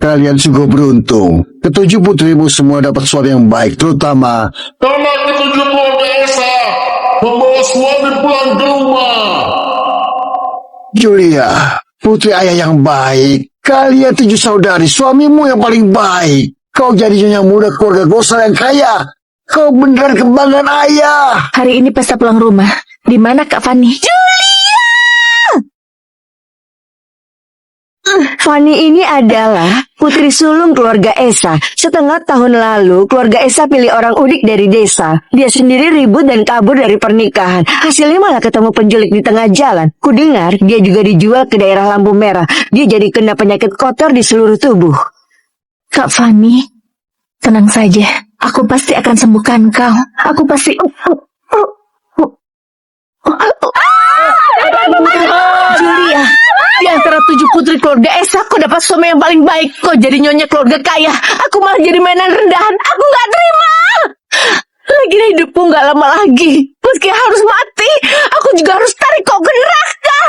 Kalian sungguh beruntung. Ketujuh putrimu semua dapat suami yang baik, terutama Karena ketujuh keluarga Esa membawa suami pulang ke rumah. Julia, putri ayah yang baik. Kalian 7 saudari, suamimu yang paling baik. Kau jadi nyonya muda keluarga Gosal yang kaya. Kau beneran kebanggaan ayah. Hari ini pesta pulang rumah. Di mana Kak Fanny? Fanny ini adalah putri sulung keluarga Esa. Setengah tahun lalu, keluarga Esa pilih orang udik dari desa. Dia sendiri ribut dan kabur dari pernikahan. Hasilnya malah ketemu penculik di tengah jalan. Kudengar dia juga dijual ke daerah lampu merah. Dia jadi kena penyakit kotor di seluruh tubuh. Kak Fanny, tenang saja. Aku pasti akan sembuhkan kau. Aku pasti... Julia, di antara 7 putri keluarga Esa, kau dapat suami yang paling baik. Kau jadi nyonya keluarga kaya. Aku malah jadi mainan rendahan. Aku gak terima. Lagi hidupku gak lama lagi. Meski harus mati, aku juga harus tarik kau ke neraka.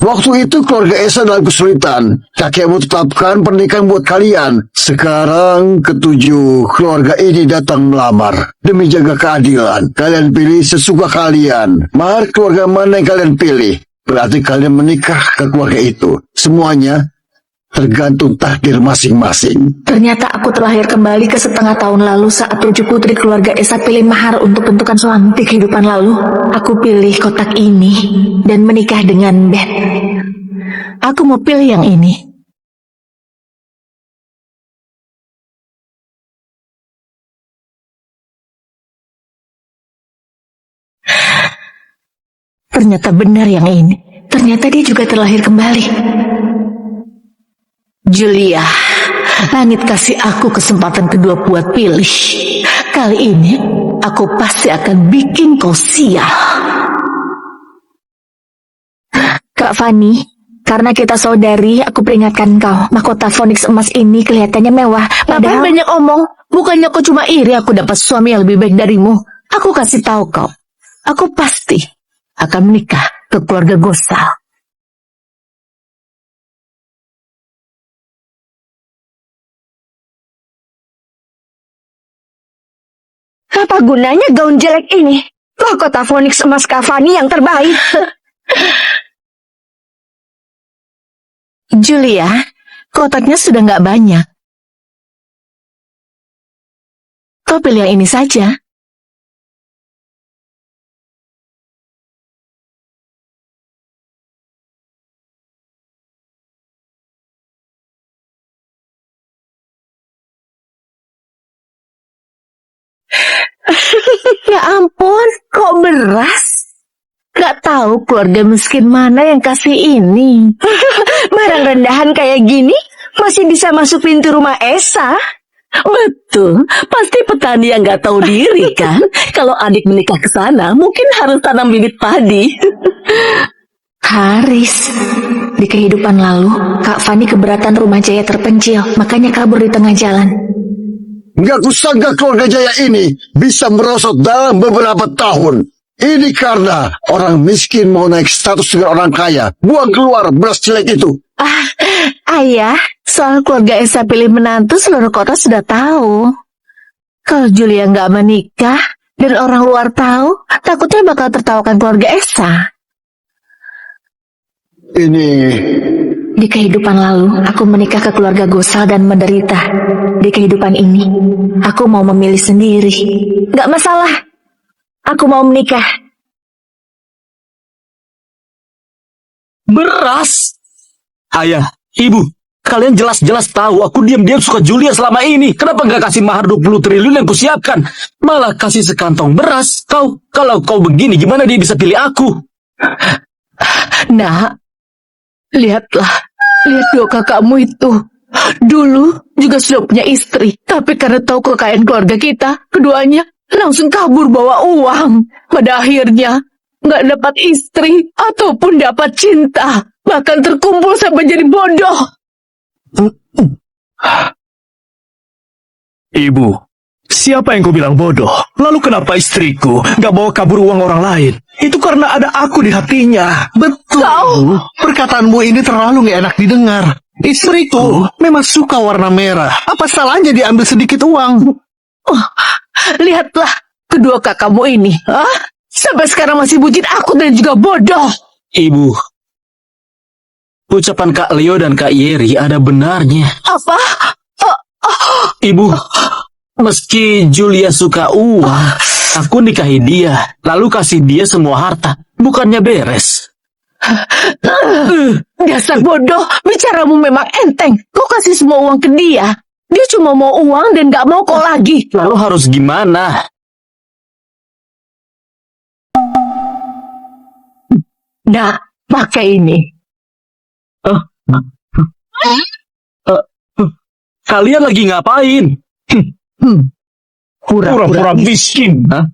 Waktu itu keluarga Esa dalam kesulitan. Kakekmu tetapkan pernikahan buat kalian. Sekarang ketujuh keluarga ini datang melamar. Demi jaga keadilan, kalian pilih sesuka kalian. Mahar keluarga mana yang kalian pilih? Berarti kalian menikah ke keluarga itu. Semuanya tergantung takdir masing-masing. Ternyata aku terlahir kembali ke setengah tahun lalu saat 7 putri keluarga Esa pilih mahar untuk bentukan suami di kehidupan lalu. Aku pilih kotak ini dan menikah dengan Beth. Aku mau pilih yang ini. Ternyata benar yang ini. Ternyata dia juga terlahir kembali. Julia, langit kasih aku kesempatan kedua buat pilih. Kali ini, aku pasti akan bikin kau sial. Kak Fanny, karena kita saudari, aku peringatkan kau. Mahkota Phoenix emas ini kelihatannya mewah. Padahal banyak omong. Bukannya kau cuma iri aku dapat suami yang lebih baik darimu. Aku kasih tahu kau. Aku pasti akan menikah ke keluarga Gosal. Apa gunanya gaun jelek ini? Mahkota Phoenix emas Kak Fanny yang terbaik. Julia, kotaknya sudah nggak banyak. Kau pilih yang ini saja. Ya ampun, kok beras? Gak tahu keluarga miskin mana yang kasih ini. Barang rendahan kayak gini masih bisa masuk pintu rumah Esa. Betul, pasti petani yang gak tahu diri kan. Kalau adik menikah ke sana, mungkin harus tanam bibit padi. Haris, di kehidupan lalu, Kak Fanny keberatan rumah Jaya terpencil, makanya kabur di tengah jalan. Nggak kusangka keluarga Jaya ini bisa merosot dalam beberapa tahun. Ini karena orang miskin mau naik status dengan orang kaya. Buang keluar beras jelek itu. Ayah, soal keluarga Esa pilih menantu seluruh kota sudah tahu. Kalau Julia nggak menikah dan orang luar tahu, takutnya bakal tertawakan keluarga Esa. Ini... Di kehidupan lalu, aku menikah ke keluarga Gosal dan menderita. Di kehidupan ini, aku mau memilih sendiri. Nggak masalah. Aku mau menikah. Beras? Ayah, ibu, kalian jelas-jelas tahu aku diam-diam suka Julia selama ini. Kenapa nggak kasih mahar 20 triliun yang kusiapkan? Malah kasih sekantong beras. Kalau kau begini, gimana dia bisa pilih aku? Nak, lihatlah. Lihat dua kakakmu itu. Dulu juga sudah punya istri. Tapi karena tahu kekayaan keluarga kita, keduanya langsung kabur bawa uang. Pada akhirnya, nggak dapat istri ataupun dapat cinta. Bahkan terkumpul sampai jadi bodoh. Ibu, siapa yang kau bilang bodoh? Lalu kenapa istriku gak bawa kabur uang orang lain? Itu karena ada aku di hatinya. Betul. Perkataanmu ini terlalu gak enak didengar. Istriku memang suka warna merah. Apa salahnya diambil sedikit uang? Lihatlah kedua kakakmu ini. Sampai sekarang masih bucin aku dan juga bodoh. Ibu, ucapan Kak Leo dan Kak Yeri ada benarnya. Apa? Ibu, meski Julia suka uang, aku nikahi dia, lalu kasih dia semua harta. Bukannya beres? Dasar bodoh, bicaramu memang enteng. Kau kasih semua uang ke dia. Dia cuma mau uang dan gak mau kau lagi. Lalu harus gimana? Nah, pakai ini. Kalian lagi ngapain? Pura-pura miskin. Hah?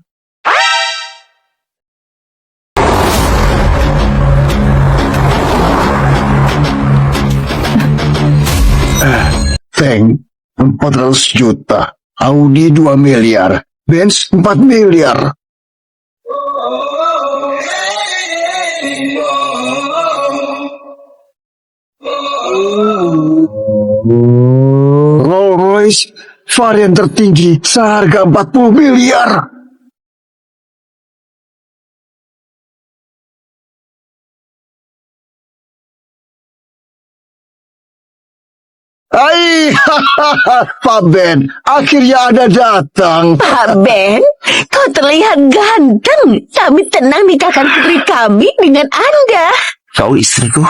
Tank 400 juta, Audi 2 miliar, Benz 4 miliar. Rolls Royce varian tertinggi seharga 40 miliar. Hai, Pak Ben, akhirnya Anda datang. Pak Ben, kau terlihat ganteng. Kami tenang nikahkan putri kami dengan Anda. Kau istriku?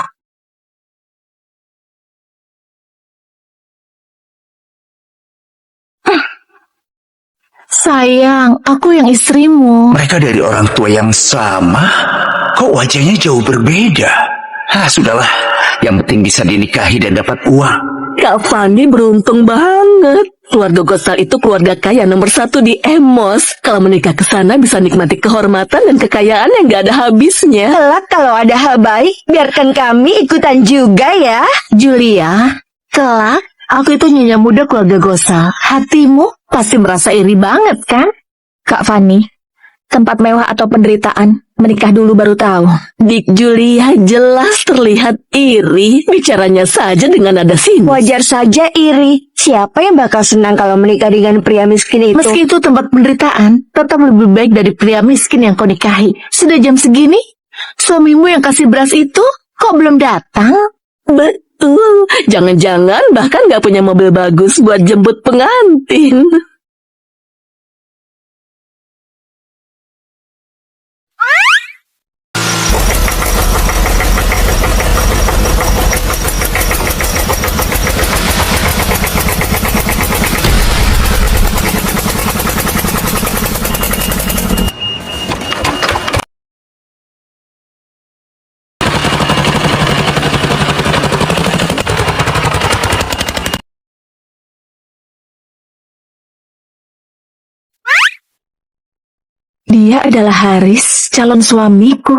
Sayang, aku yang istrimu. Mereka dari orang tua yang sama. Kok wajahnya jauh berbeda? Sudahlah. Yang penting bisa dinikahi dan dapat uang. Kak Fanny beruntung banget. Keluarga Gosal itu keluarga kaya nomor 1 di Emos. Kalau menikah ke sana bisa nikmati kehormatan dan kekayaan yang gak ada habisnya. Kelak kalau ada hal baik, biarkan kami ikutan juga ya. Julia, kelak aku itu nyonya muda keluarga Gosal. Hatimu pasti merasa iri banget kan? Kak Fanny, tempat mewah atau penderitaan, menikah dulu baru tahu. Dik Julia jelas terlihat iri. Bicaranya saja dengan nada sinis. Wajar saja iri. Siapa yang bakal senang kalau menikah dengan pria miskin itu? Meski itu tempat penderitaan, tetap lebih baik dari pria miskin yang kau nikahi. Sudah jam segini, suamimu yang kasih beras itu kok belum datang? Betul, jangan-jangan bahkan gak punya mobil bagus buat jemput pengantin. Dia adalah Haris, calon suamiku.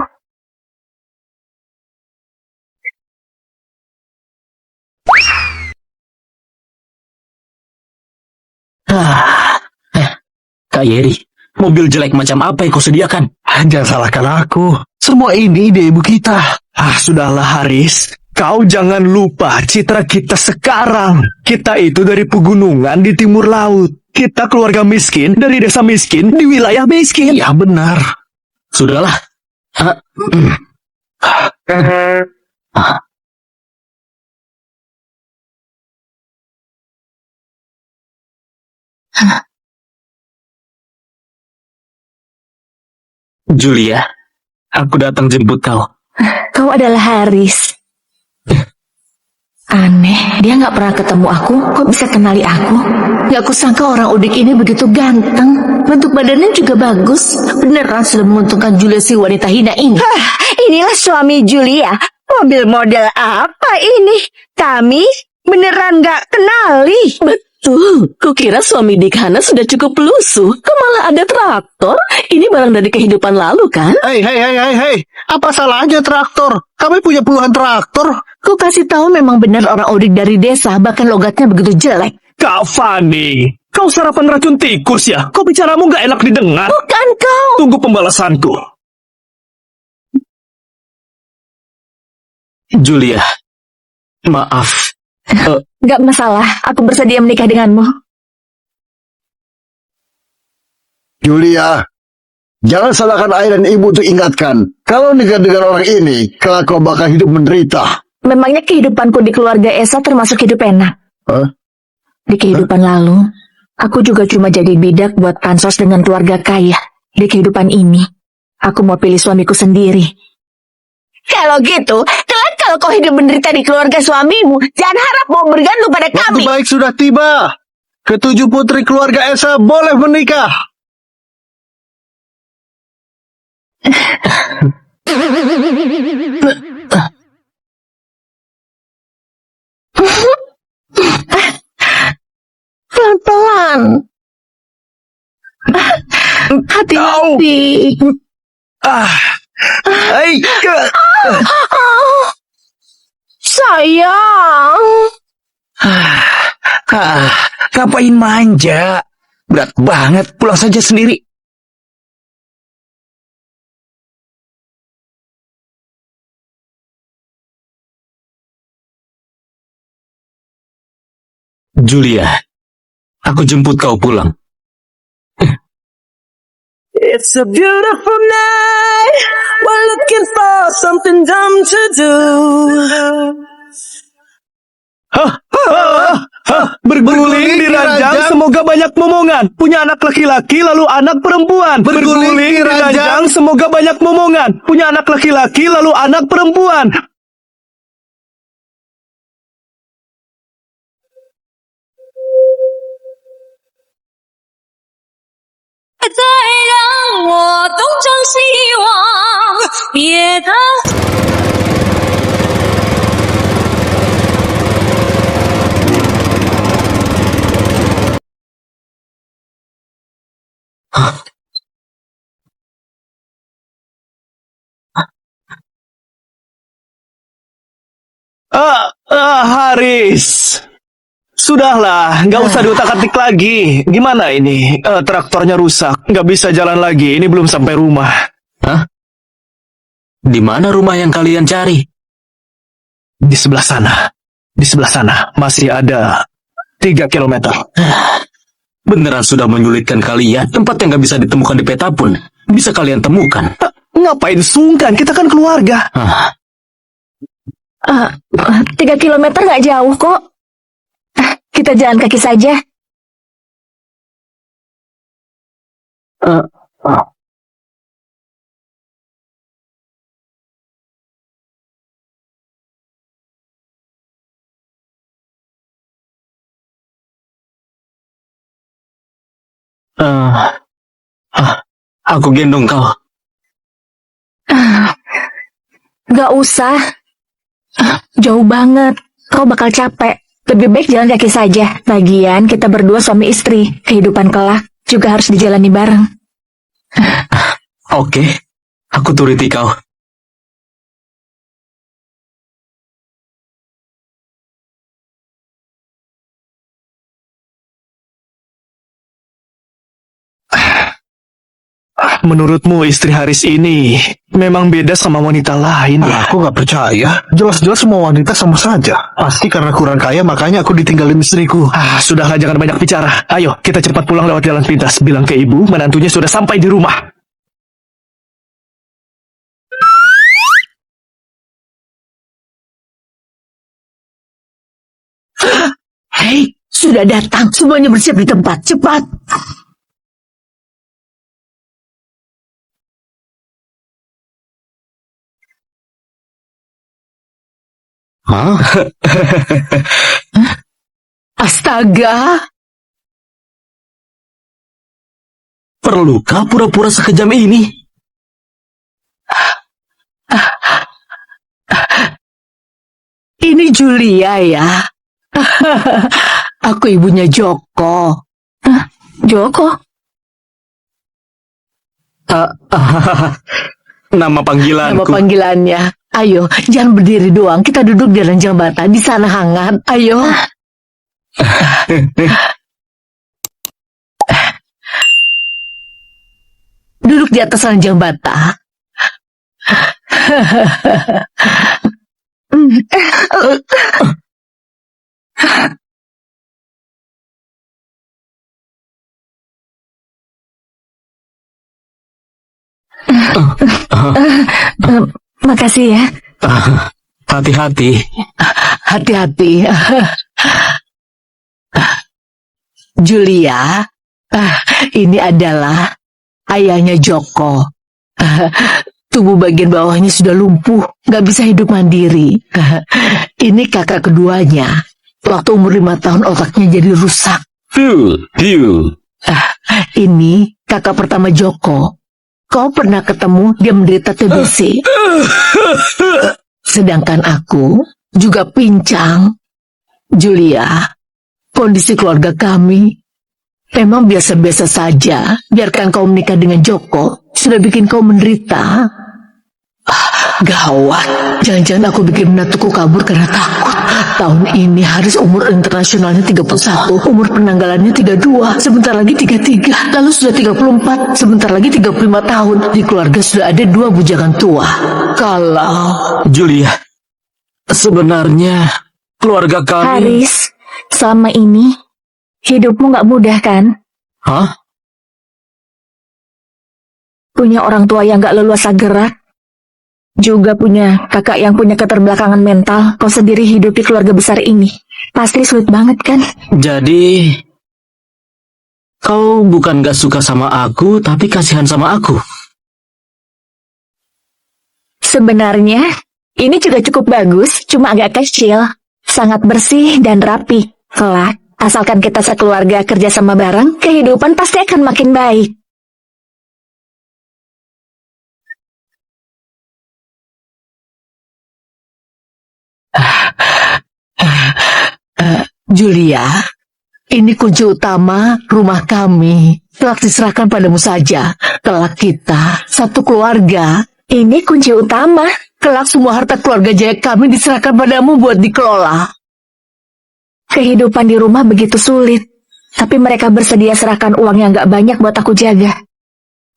Kak Yeri, mobil jelek macam apa yang kau sediakan? Jangan salahkan aku. Semua ini ide ibu kita. Sudahlah Haris. Kau jangan lupa citra kita sekarang. Kita itu dari pegunungan di timur laut. Kita keluarga miskin dari desa miskin di wilayah miskin. Ya benar. Sudahlah. Julia, aku datang jemput kau. Kau adalah Haris. Aneh, dia nggak pernah ketemu aku, kok bisa kenali aku? Gak kusangka orang udik ini begitu ganteng. Bentuk badannya juga bagus. Beneran sudah menguntungkan Julia si wanita hina ini. Inilah suami Julia. Mobil model apa ini? Kami beneran gak kenali. Betul, kukira suami Dik Hana sudah cukup lusuh. Kok malah ada traktor? Ini barang dari kehidupan lalu kan? Hei. Apa salahnya traktor? Kami punya puluhan traktor. Ku kasih tahu memang benar orang udik dari desa, bahkan logatnya begitu jelek. Kak Fanny, Kau sarapan racun tikus ya? Kok bicaramu gak enak didengar? Bukan kau. Tunggu pembalasanku. Julia, maaf. Gak masalah, aku bersedia menikah denganmu. Julia, jangan salahkan ayah dan ibu untuk ingatkan. Kalau nikah dengan orang ini, kelak kau bakal hidup menderita. Memangnya kehidupanku di keluarga Esa termasuk hidup enak? Hah? Di kehidupan lalu, aku juga cuma jadi bidak buat pansos dengan keluarga kaya. Di kehidupan ini, aku mau pilih suamiku sendiri. Kalau gitu, kelak kalau kau hidup menderita di keluarga suamimu, jangan harap mau bergantung pada Waktu kami. baik sudah tiba. Ketujuh putri keluarga Esa boleh menikah. Pelan-pelan. Hati-hati. Sayang. Ngapain manja? Berat banget, pulang saja sendiri. Julia, aku jemput kau pulang. It's a beautiful night. We're looking for something dumb to do. Berguling di ranjang, semoga banyak momongan. Punya anak laki-laki, lalu anak perempuan. Berguling di ranjang, semoga banyak momongan. Punya anak laki-laki, lalu anak perempuan. Haris. Sudahlah, nggak usah diutak-atik lagi. Gimana ini? Traktornya rusak, nggak bisa jalan lagi. Ini belum sampai rumah. Hah? Di mana rumah yang kalian cari? Di sebelah sana. Di sebelah sana. Masih ada 3 kilometer. Beneran sudah menyulitkan kalian. Tempat yang nggak bisa ditemukan di peta pun bisa kalian temukan. Ngapain sungkan? Kita kan keluarga. 3 kilometer gak jauh kok. Kita jalan kaki saja. Aku gendong kau. Gak usah. Jauh banget. Kau bakal capek. Lebih baik jalan kaki saja. Lagian kita berdua suami istri. Kehidupan kelak juga harus dijalani bareng. Oke, aku turuti kau. Menurutmu istri Haris ini memang beda sama wanita lain ya? Aku nggak percaya. Jelas-jelas semua wanita sama saja. Pasti karena kurang kaya makanya aku ditinggalin istriku. Sudahlah, jangan banyak bicara. Ayo, kita cepat pulang lewat jalan pintas. Bilang ke ibu, menantunya sudah sampai di rumah. Hei, sudah datang. Semuanya bersiap di tempat. Cepat. Hah? Astaga. Perlukah pura-pura sekejam ini? Ini Julia ya. Aku ibunya Joko. Joko? Nama panggilanku. Nama panggilannya. Ayo, jangan berdiri doang. Kita duduk di ranjang bata. Di sana hangat. Ayo. duduk di atas ranjang bata. Makasih ya. Hati-hati. Hati-hati. Julia, ini adalah ayahnya Joko. Tubuh bagian bawahnya sudah lumpuh, gak bisa hidup mandiri. Ini kakak keduanya. Waktu umur 5 tahun otaknya jadi rusak. Ini kakak pertama Joko. Kau pernah ketemu dia menderita TBC. Sedangkan aku juga pincang. Julia, kondisi keluarga kami memang biasa-biasa saja. Biarkan kau menikah dengan Joko sudah bikin kau menderita. Gawat, jangan-jangan aku bikin menantuku kabur karena takut. Tahun ini Haris umur internasionalnya 31, umur penanggalannya 32, sebentar lagi 33, lalu sudah 34, sebentar lagi 35 tahun. Di keluarga sudah ada 2 bujangan tua. Kalau... Julia, sebenarnya keluarga kami... Haris, selama ini hidupmu gak mudah kan? Hah? Punya orang tua yang gak leluasa gerak. Juga punya kakak yang punya keterbelakangan mental. Kau sendiri hidup di keluarga besar ini. Pasti sulit banget kan? Jadi, kau bukan gak suka sama aku, tapi kasihan sama aku. Sebenarnya, ini juga cukup bagus, cuma agak kecil. Sangat bersih dan rapi. Kelak, asalkan kita sekeluarga kerja sama bareng, kehidupan pasti akan makin baik. Julia, ini kunci utama rumah kami. Telah diserahkan padamu saja. Kelak kita satu keluarga. Ini kunci utama. Kelak semua harta keluarga Jaya kami diserahkan padamu buat dikelola. Kehidupan di rumah begitu sulit. Tapi mereka bersedia serahkan uang yang gak banyak buat aku jaga.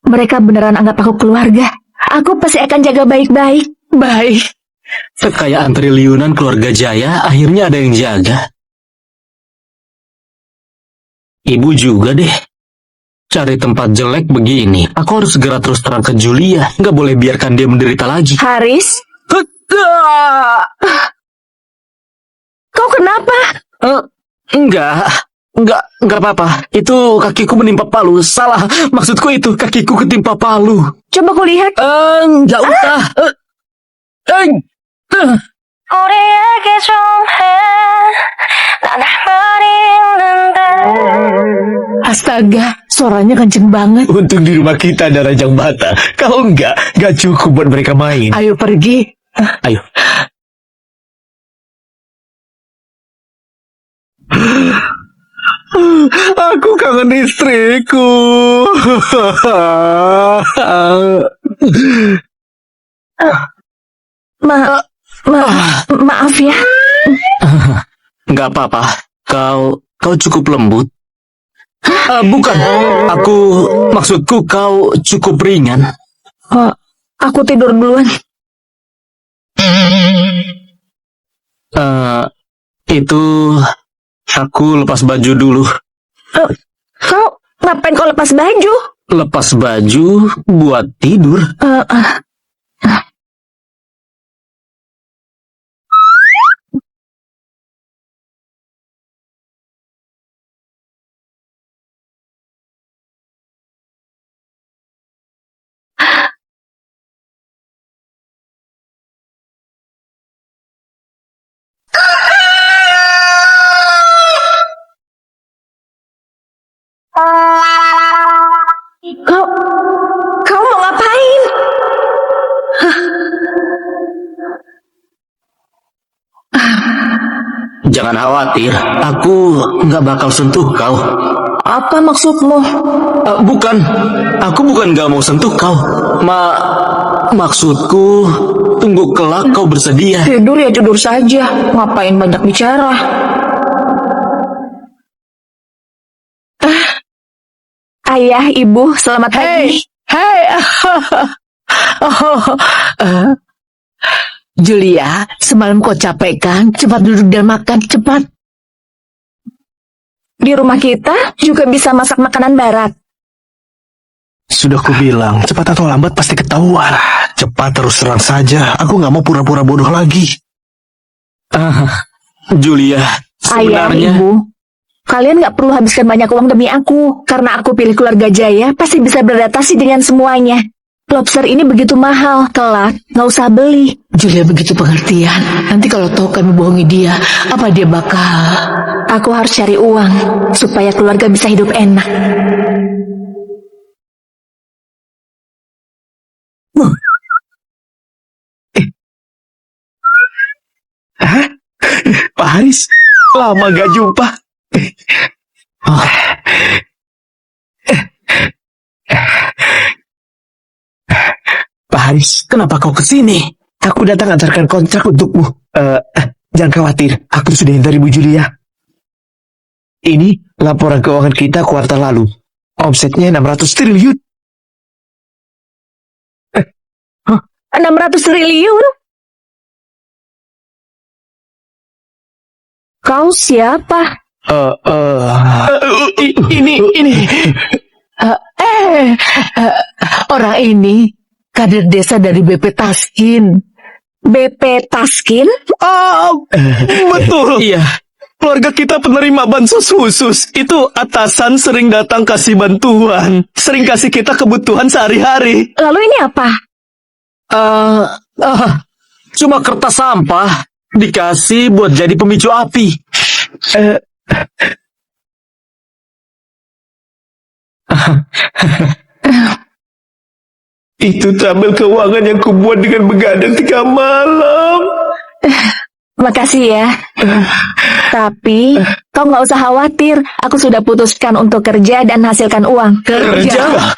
Mereka beneran anggap aku keluarga. Aku pasti akan jaga baik-baik. Baik. Kekayaan triliunan keluarga Jaya akhirnya ada yang jaga. Ibu juga deh. Cari tempat jelek begini. Aku harus segera terus terang ke Julia. Nggak boleh biarkan dia menderita lagi. Haris, kau kenapa? Enggak apa-apa. Itu kakiku menimpa palu. Salah. Maksudku itu kakiku ketimpa palu. Coba ku lihat. Enggak usah. 우리 얘기 좀 해. 난 할 말이 있는데. Astaga, suaranya kenceng banget. Untung di rumah kita ada ranjang bata. Kalau enggak cukup buat mereka main. Ayo pergi. Ayo. Aku kangen istriku. Maaf ya. Nggak apa-apa. Kau cukup lembut. Bukan. Maksudku kau cukup ringan. Aku tidur duluan. Itu aku lepas baju dulu. Kau ngapain kau lepas baju? Lepas baju buat tidur. Kau mau ngapain? Jangan khawatir, aku nggak bakal sentuh kau. Apa maksudmu? Bukan, aku bukan nggak mau sentuh kau. Maksudku, tunggu kelak kau bersedia. Tidur ya tidur saja. Ngapain banyak bicara? Ayah, ibu, selamat pagi. Hai. Oh, eh. Julia, semalam kau capek kan? Cepat duduk dan makan, cepat. Di rumah kita juga bisa masak makanan barat. Sudah kubilang, cepat atau lambat pasti ketahuan. Cepat terus terang saja. Aku nggak mau pura-pura bodoh lagi. Julia, Ayah, sebenarnya... Ibu, kalian nggak perlu habiskan banyak uang demi aku. Karena aku pilih keluarga Jaya, pasti bisa beradaptasi dengan semuanya. Lobster ini begitu mahal, kelak nggak usah beli. Julia begitu pengertian. Nanti kalau tahu kami bohongi dia, apa dia bakal... Aku harus cari uang supaya keluarga bisa hidup enak. Pak Haris, lama gak jumpa. Pak Haris, kenapa kau kesini? Aku datang antarkan kontrak untukmu. Jangan khawatir, aku sudah dari Bu Julia. Ini laporan keuangan kita kuartal lalu. Omsetnya 600 triliun. 600 triliun? Kau siapa? Ini. Orang ini kader desa dari BP Taskin. BP Taskin? Oh, betul. Iya. Keluarga kita penerima bansos khusus. Itu atasan sering datang kasih bantuan. Sering kasih kita kebutuhan sehari-hari. Lalu ini apa? Cuma kertas sampah. Dikasih buat jadi pemicu api. Itu tabel keuangan yang kubuat dengan begadang 3 malam. Makasih ya. Tapi kau nggak usah khawatir. Aku sudah putuskan untuk kerja dan hasilkan uang. Kerja?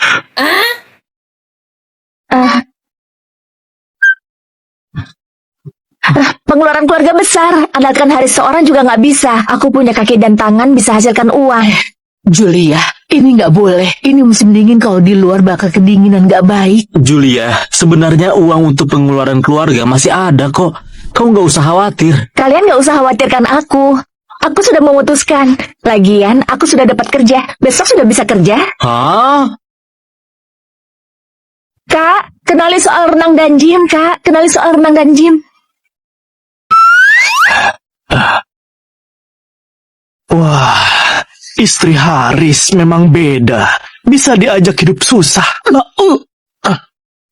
Pengeluaran keluarga besar. Andalkan hari seorang juga nggak bisa. Aku punya kaki dan tangan bisa hasilkan uang. Julia, ini nggak boleh. Ini musim dingin, kalau di luar bakal kedinginan nggak baik. Julia, sebenarnya uang untuk pengeluaran keluarga masih ada kok. Kau nggak usah khawatir. Kalian nggak usah khawatirkan aku. Aku sudah memutuskan. Lagian, aku sudah dapat kerja. Besok sudah bisa kerja. Hah? Kak, kenali soal renang dan gym, Kak. Kenali soal renang dan gym. Wah, istri Haris memang beda. Bisa diajak hidup susah.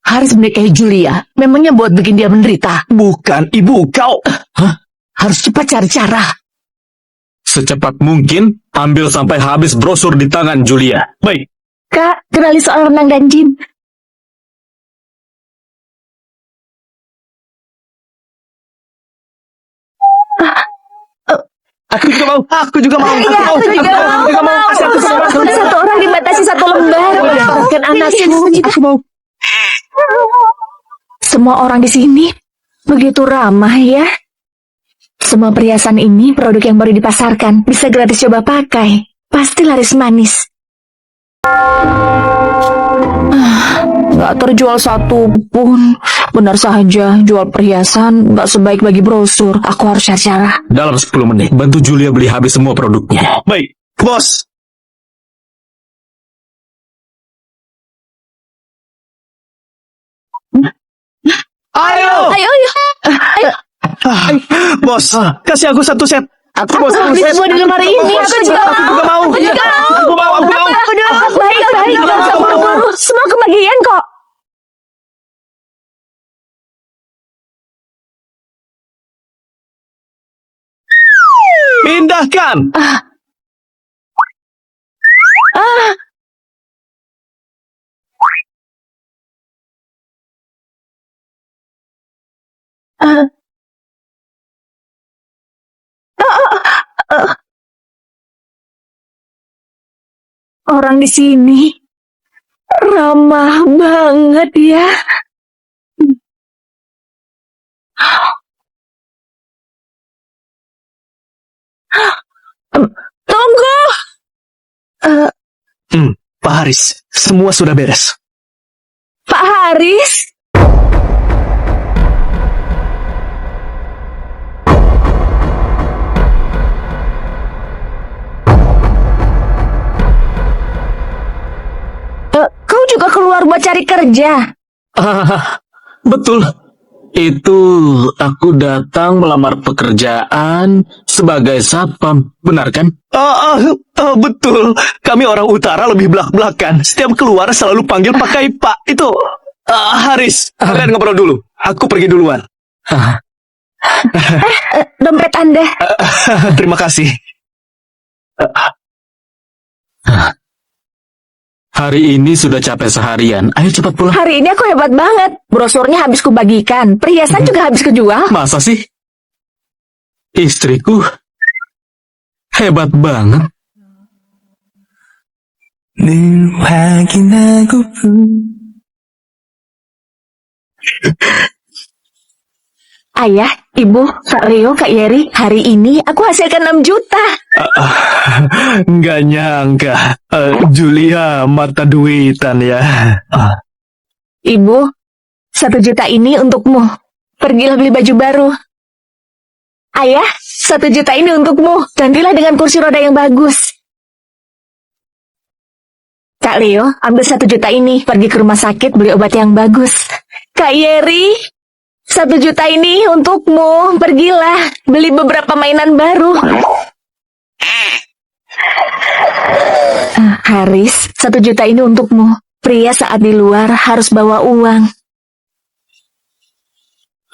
Haris menikahi Julia, memangnya buat bikin dia menderita. Bukan, ibu kau. Harus cepat cari cara. Secepat mungkin, ambil sampai habis brosur di tangan Julia. Baik. Kak, kenali soal renang dan gym. Aku juga mau. Aku juga mau. Aku juga mau. Satu orang dibatasi 1 lembar. Bahkan anakku. Aku mau. Semua orang di sini begitu ramah ya. Semua perhiasan ini produk yang baru dipasarkan. Bisa gratis coba pakai. Pasti laris manis. Nggak terjual satu pun. Benar saja, jual perhiasan nggak sebaik bagi brosur. Aku harus cari cara. Dalam 10 menit, bantu Julia beli habis semua produknya. Baik, bos. Ayo. Bos, kasih aku 1 set. Aku mau 1 set. Semua di lemari ini. Aku juga mau. Aku mau. Baik. Nggak usah buru-buru. Semua kebagian kok. Pindahkan. Orang di sini ramah banget ya. Tunggu. Pak Haris, semua sudah beres. Pak Haris. Kau juga keluar buat cari kerja? Betul. Itu aku datang melamar pekerjaan sebagai satpam, benar kan? Betul. Kami orang utara lebih belak-belakan. Setiap keluar selalu panggil pakai Pak. Itu Haris. Kalian ngobrol dulu. Aku pergi duluan. Dompet Anda. Terima kasih. Hari ini sudah capek seharian. Ayo cepat pulang. Hari ini aku hebat banget. Brosurnya habis kubagikan. Perhiasan juga habis kejual. Masa sih? Istriku hebat banget. Ayah, Ibu, Kak Leo, Kak Yeri, hari ini aku hasilkan 6 juta. Nggak nyangka. Julia mata duitan ya. Ibu, 1 juta ini untukmu. Pergilah beli baju baru. Ayah, 1 juta ini untukmu. Gantilah dengan kursi roda yang bagus. Kak Leo, ambil 1 juta ini. Pergi ke rumah sakit beli obat yang bagus. Kak Yeri, 1 juta ini untukmu. Pergilah, beli beberapa mainan baru. Haris, 1 juta ini untukmu. Pria saat di luar harus bawa uang.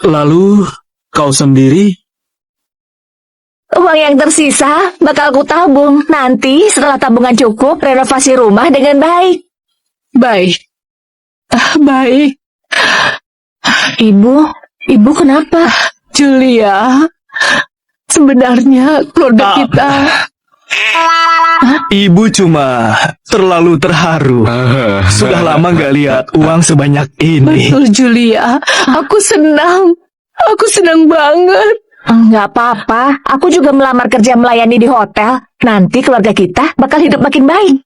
Lalu kau sendiri? Uang yang tersisa bakal aku tabung. Nanti setelah tabungan cukup, renovasi rumah dengan baik. Baik. Baik. Ibu kenapa? Julia, sebenarnya keluarga kita... Ibu cuma terlalu terharu. Sudah lama nggak lihat uang sebanyak ini. Betul, Julia. Aku senang. Aku senang banget. Nggak apa-apa. Aku juga melamar kerja melayani di hotel. Nanti keluarga kita bakal hidup makin baik.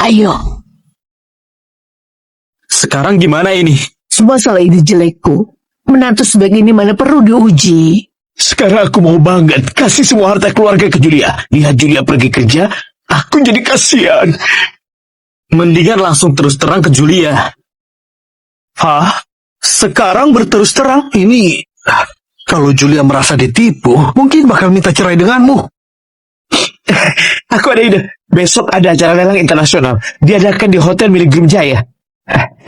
Ayo. Sekarang gimana ini? Masalah ini jelekku. Menantu sebaik ini mana perlu diuji. Sekarang aku mau banget kasih semua harta keluarga ke Julia. Lihat Julia pergi kerja, aku jadi kasihan. Mendingan langsung terus terang ke Julia. Hah? Sekarang berterus terang? Ini... Kalau Julia merasa ditipu, mungkin bakal minta cerai denganmu. Aku ada ide. Besok ada acara lelang internasional. Diadakan di hotel milik Grum Jaya.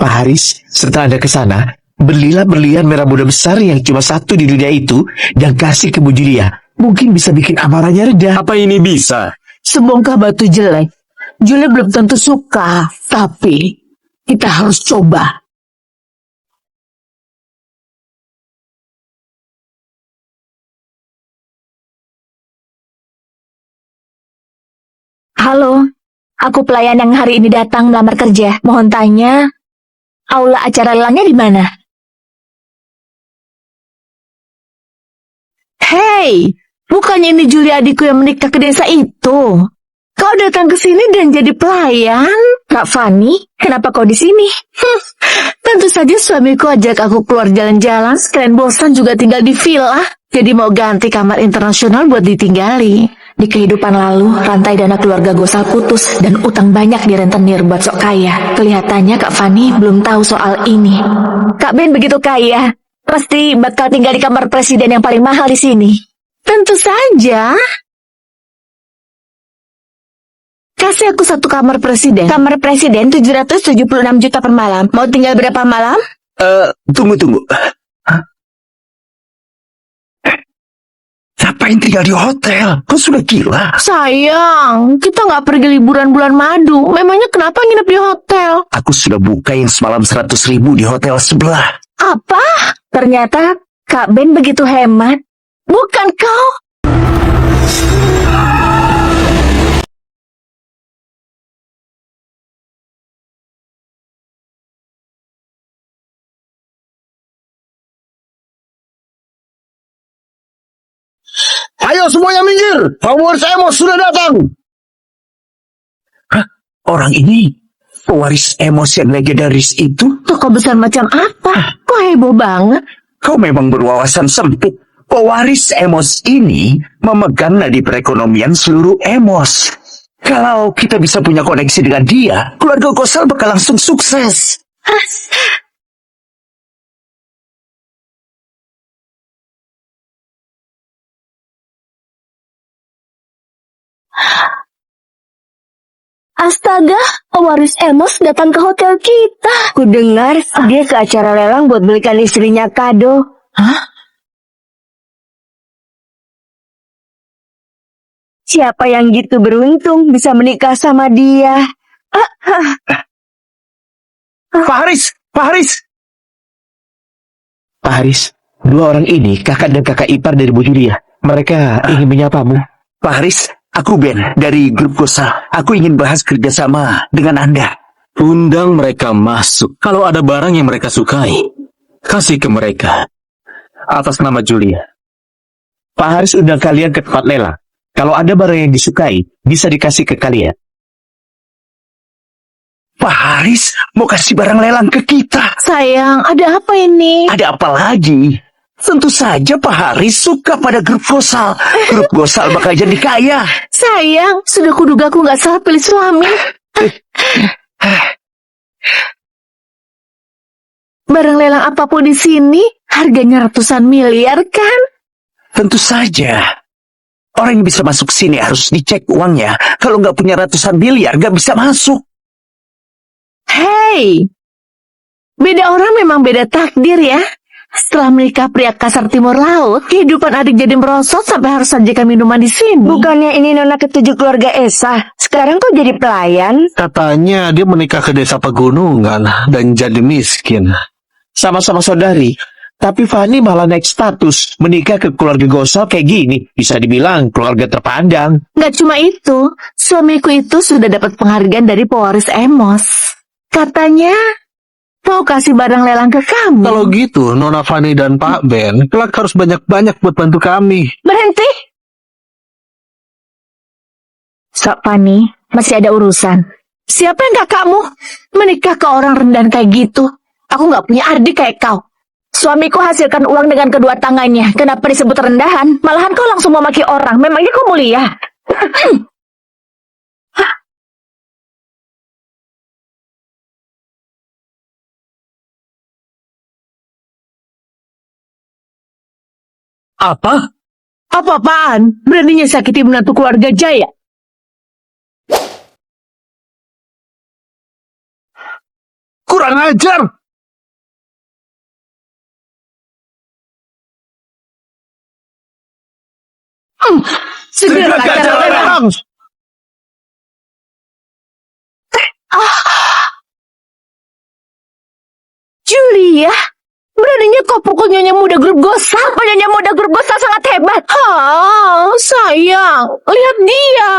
Pak Haris, setelah Anda ke sana, belilah berlian merah muda besar yang cuma 1 di dunia itu dan kasih ke Bu Julia. Mungkin bisa bikin amarahnya reda. Apa ini bisa? Sebongkah batu jelek. Julia belum tentu suka. Tapi kita harus coba. Halo, aku pelayan yang hari ini datang melamar kerja. Mohon tanya, aula acara lelangnya di mana? Hei, bukannya ini Julia adikku yang menikah ke desa itu? Kau datang ke sini dan jadi pelayan? Kak Fani, kenapa kau di sini? Tentu saja suamiku ajak aku keluar jalan-jalan, sekalian bosan juga tinggal di villa. Jadi mau ganti kamar internasional buat ditinggali. Di kehidupan lalu, rantai dana keluarga Gosal putus dan utang banyak di rentenir buat sok kaya. Kelihatannya Kak Fani belum tahu soal ini. Kak Ben begitu kaya, pasti bakal tinggal di kamar presiden yang paling mahal di sini. Tentu saja. Kasih aku 1 kamar presiden. Kamar presiden 776 juta per malam. Mau tinggal berapa malam? Tunggu. Ngapain tinggal di hotel? Kau sudah gila. Sayang, kita nggak pergi liburan bulan madu. Memangnya kenapa nginep di hotel? Aku sudah bukain semalam 100.000 di hotel sebelah. Apa? Ternyata Kak Ben begitu hemat. Bukan kau? semuanya minggir. Pewaris Emos sudah datang. Orang ini pewaris Emos yang legendaris itu? Toko besar macam apa? Kok heboh banget? Kau memang berwawasan sempit. Pewaris Emos ini memegang nadi perekonomian seluruh Emos. Kalau kita bisa punya koneksi dengan dia, keluarga Gosal bakal langsung sukses. Astaga, pewaris Emos datang ke hotel kita. Ku dengar dia ke acara lelang buat belikan istrinya kado. Hah? Siapa yang gitu beruntung bisa menikah sama dia? Pak Haris! Pak Haris! Pak Haris, dua orang ini kakak dan kakak ipar dari Bu Julia. Mereka ingin menyapamu. Pak Haris, aku Ben dari grup Gosal. Aku ingin bahas kerjasama dengan Anda. Undang mereka masuk. Kalau ada barang yang mereka sukai, kasih ke mereka. Atas nama Julia. Pak Haris undang kalian ke tempat lelang. Kalau ada barang yang disukai, bisa dikasih ke kalian. Pak Haris mau kasih barang lelang ke kita. Sayang, ada apa ini? Ada apa lagi? Tentu saja Pak Haris suka pada grup Gosal. Grup Gosal bakal jadi kaya. Sayang, sudah kuduga aku nggak salah pilih suami. Barang lelang apapun di sini, harganya ratusan miliar kan? Tentu saja. Orang yang bisa masuk sini harus dicek uangnya. Kalau nggak punya ratusan miliar, nggak bisa masuk. Hey, beda orang memang beda takdir ya. Setelah menikah pria kasar timur laut, kehidupan adik jadi merosot sampai harus sajikan minuman di sini. Bukannya ini nona ketujuh keluarga Esa. Sekarang kok jadi pelayan? Katanya dia menikah ke desa pegunungan dan jadi miskin. Sama-sama saudari. Tapi Fani malah naik status. Menikah ke keluarga Gosal kayak gini. Bisa dibilang keluarga terpandang. Nggak cuma itu, suamiku itu sudah dapat penghargaan dari pewaris Emos. Katanya mau kasih barang lelang ke kamu. Kalau gitu, Nona Fani dan Pak Ben, kelak harus banyak-banyak buat bantu kami. Berhenti. Sok Fani, masih ada urusan. Siapa yang kakakmu menikah ke orang rendahan kayak gitu? Aku nggak punya adik kayak kau. Suamiku hasilkan uang dengan kedua tangannya. Kenapa disebut rendahan? Malahan kau langsung memaki orang. Memangnya kau mulia? Apa? Apa-apaan? Beraninya sakiti menantu keluarga Jaya? Kurang ajar! Segera ke acara lelang. Julia, beraninya kau pukul nyonya muda grup Gosal. Nyonya muda grup Gosal sangat hebat. Oh, sayang, lihat dia.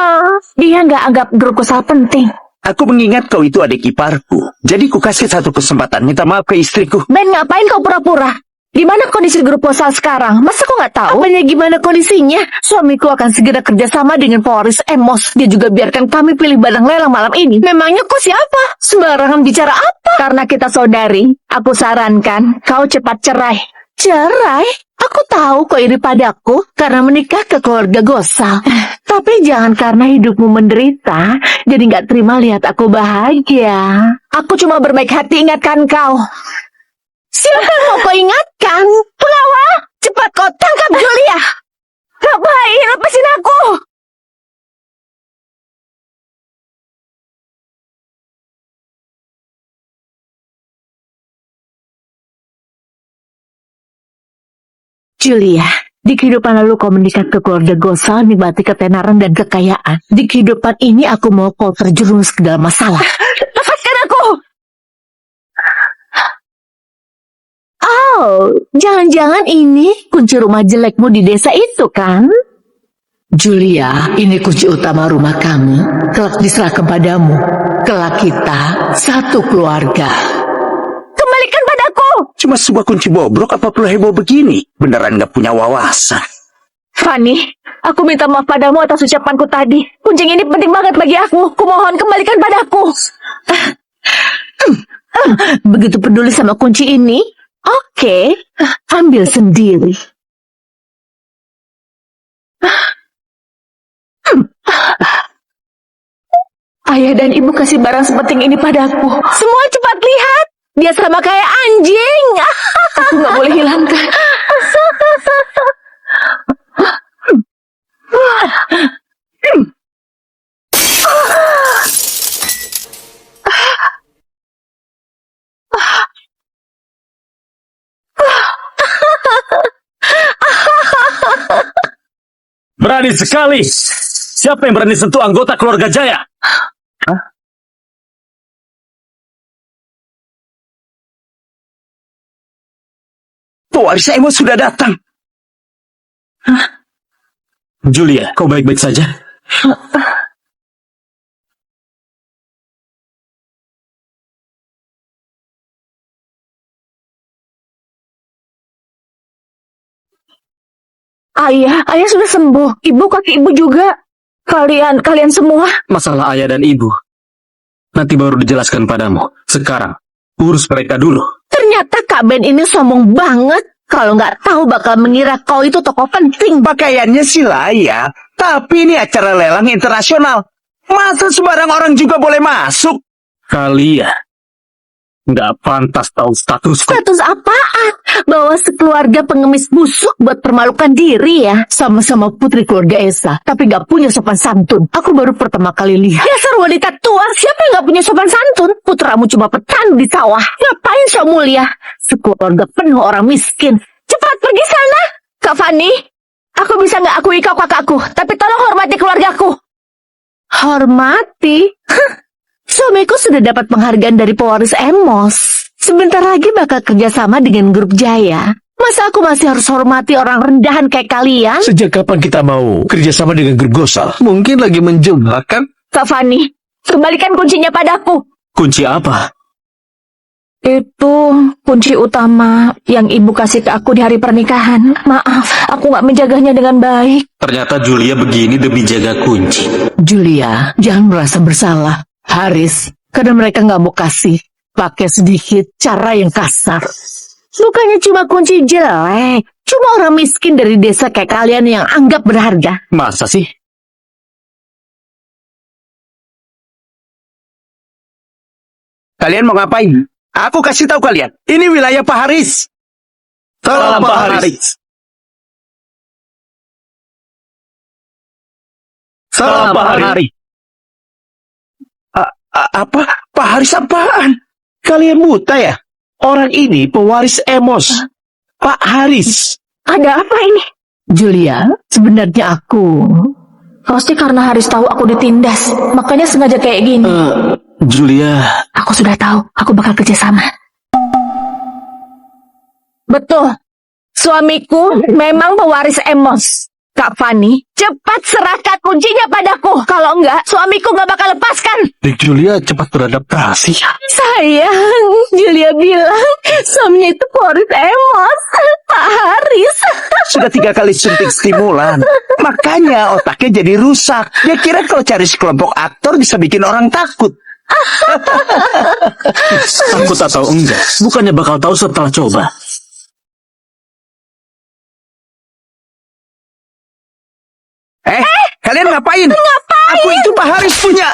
Dia nggak anggap grup Gosal penting. Aku mengingat kau itu adik iparku. Jadi ku kasih satu kesempatan minta maaf ke istriku. Ben, ngapain kau pura-pura? Gimana kondisi grup Gosal sekarang? Masa kau nggak tahu? Apanya gimana kondisinya? Suamiku akan segera kerjasama dengan pewaris Emos. Dia juga biarkan kami pilih barang lelang malam ini. Memangnya kau siapa? Sembarangan bicara apa? Karena kita saudari, aku sarankan kau cepat cerai. Cerai? Aku tahu kau iri padaku karena menikah ke keluarga Gosal. Tapi jangan karena hidupmu menderita, jadi nggak terima lihat aku bahagia. Aku cuma berbaik hati ingatkan kau. Siapa yang mau kau ingatkan? Pengawal, cepat kau tangkap Julia. Ngapain? Lepasin aku. Julia, di kehidupan lalu kau menikah ke keluarga Gosal, nikmati ketenaran dan kekayaan. Di kehidupan ini aku mau kau terjerumus ke dalam masalah. Lepaskan aku! Oh, jangan-jangan ini kunci rumah jelekmu di desa itu kan? Julia, ini kunci utama rumah kamu. Kelak diserahkan padamu. Kelak kita satu keluarga. Kembalikan padaku! Cuma sebuah kunci bobrok apa perlu heboh begini? Beneran gak punya wawasan. Fanny, aku minta maaf padamu atas ucapanku tadi. Kuncing ini penting banget bagi aku. Kumohon kembalikan padaku. Begitu peduli sama kunci ini? Oke, ambil sendiri. Ayah dan ibu kasih barang sepenting ini padaku. Semua cepat lihat. Dia sama kayak anjing. Aku nggak boleh hilangkan. Berani sekali. Siapa yang berani sentuh anggota keluarga Jaya? Pewaris Emos sudah datang. Julia, kau baik-baik saja? Ayah sudah sembuh. Ibu, kaki ibu juga. Kalian semua. Masalah ayah dan ibu nanti baru dijelaskan padamu. Sekarang, urus mereka dulu. Ternyata Kak Ben ini sombong banget. Kalau nggak tahu bakal mengira kau itu tokoh penting. Pakaiannya sih layak, tapi ini acara lelang internasional. Masa sembarang orang juga boleh masuk? Kalian nggak pantas tahu statusku. Status apaan? Bawa sekeluarga pengemis busuk buat permalukan diri ya. Sama-sama putri keluarga Esa, tapi nggak punya sopan santun. Aku baru pertama kali lihat. Dasar wanita tua, siapa yang nggak punya sopan santun? Putramu cuma petani di sawah. Ngapain so mulia? Sekeluarga penuh orang miskin. Cepat pergi sana. Kak Fanny, aku bisa nggak akui kau kakakku, tapi tolong hormati keluargaku. Hormati? Suamiku sudah dapat penghargaan dari pewaris Emos. Sebentar lagi bakal kerjasama dengan grup Jaya. Masa aku masih harus hormati orang rendahan kayak kalian? Sejak kapan kita mau kerjasama dengan grup Gosal? Mungkin lagi menjebak kan? Kak Fanny, kembalikan kuncinya padaku. Kunci apa? Itu kunci utama yang ibu kasih ke aku di hari pernikahan. Maaf, aku nggak menjaganya dengan baik. Ternyata Julia begini demi jaga kunci. Julia, jangan merasa bersalah. Haris, karena mereka nggak mau kasih. Pakai sedikit cara yang kasar. Bukannya cuma kunci jelek. Cuma orang miskin dari desa kayak kalian yang anggap berharga. Masa sih? Kalian mau ngapain? Aku kasih tahu kalian, ini wilayah Pak Haris. Salam Pak Haris. Salam Pak Haris. Apa? Pak Haris apaan? Kalian buta ya? Orang ini pewaris Emos. Pak Haris. Ada apa ini? Julia, sebenarnya aku. Pasti karena Haris tahu aku ditindas. Makanya sengaja kayak gini. Julia, Aku sudah tahu, aku bakal kerjasama. Betul. Suamiku memang pewaris Emos. Kak Fanny, cepat serahkan kuncinya padaku. Kalau enggak, suamiku nggak bakal lepaskan. Dik Julia cepat beradaptasi. Sayang, Julia bilang suaminya itu pewaris Emos, Pak Haris. Sudah 3 kali suntik stimulan. Makanya otaknya jadi rusak. Dia kira kalau cari sekelompok aktor bisa bikin orang takut. takut atau enggak, bukannya bakal tahu setelah coba. Kalian ngapain? Aku itu Pak Haris punya.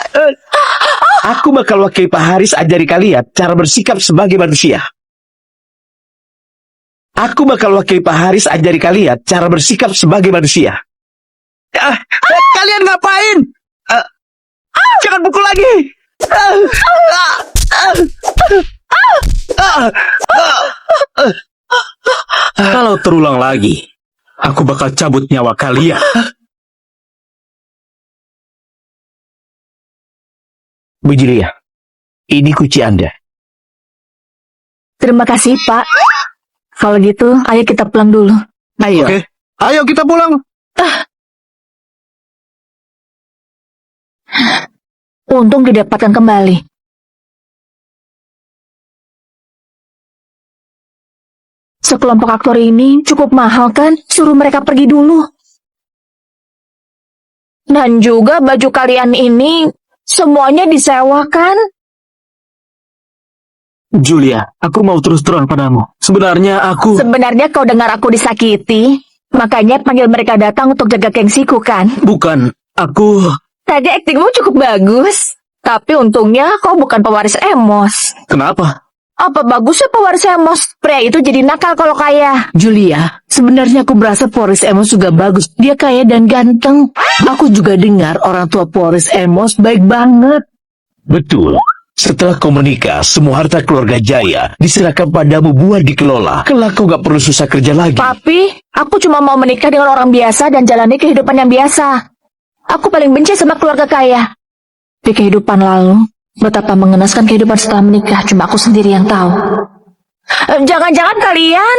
Aku bakal wakil Pak Haris ajari kalian cara bersikap sebagai manusia. Aku bakal wakil Pak Haris ajari kalian cara bersikap sebagai manusia. Kalian ngapain? Jangan pukul lagi. Kalau terulang lagi, aku bakal cabut nyawa kalian. Bu Julia, ini kunci Anda. Terima kasih, Pak. Kalau gitu, ayo kita pulang dulu. Ayo. Oke, ayo kita pulang. Untung didapatkan kembali. Sekelompok aktor ini cukup mahal kan? Suruh mereka pergi dulu. Dan juga baju kalian ini semuanya disewakan. Julia, aku mau terus terang padamu. Sebenarnya Kau dengar aku disakiti, makanya panggil mereka datang untuk jaga gengsiku kan? bukan, aku... Tadi aktingmu cukup bagus, tapi untungnya kau bukan pewaris Emos. Kenapa? Apa bagusnya pewaris Emos? Pria itu jadi nakal kalau kaya. Julia, sebenarnya aku merasa Boris Emos juga bagus. Dia kaya dan ganteng. Aku juga dengar orang tua Boris Emos baik banget. Betul. Setelah kau menikah, semua harta keluarga Jaya diserahkan padamu buat dikelola. Kelak kau gak perlu susah kerja lagi. Papi, aku cuma mau menikah dengan orang biasa dan jalani kehidupan yang biasa. Aku paling benci sama keluarga kaya. Di kehidupan lalu, betapa mengenaskan kehidupan setelah menikah, cuma aku sendiri yang tahu. Jangan-jangan kalian...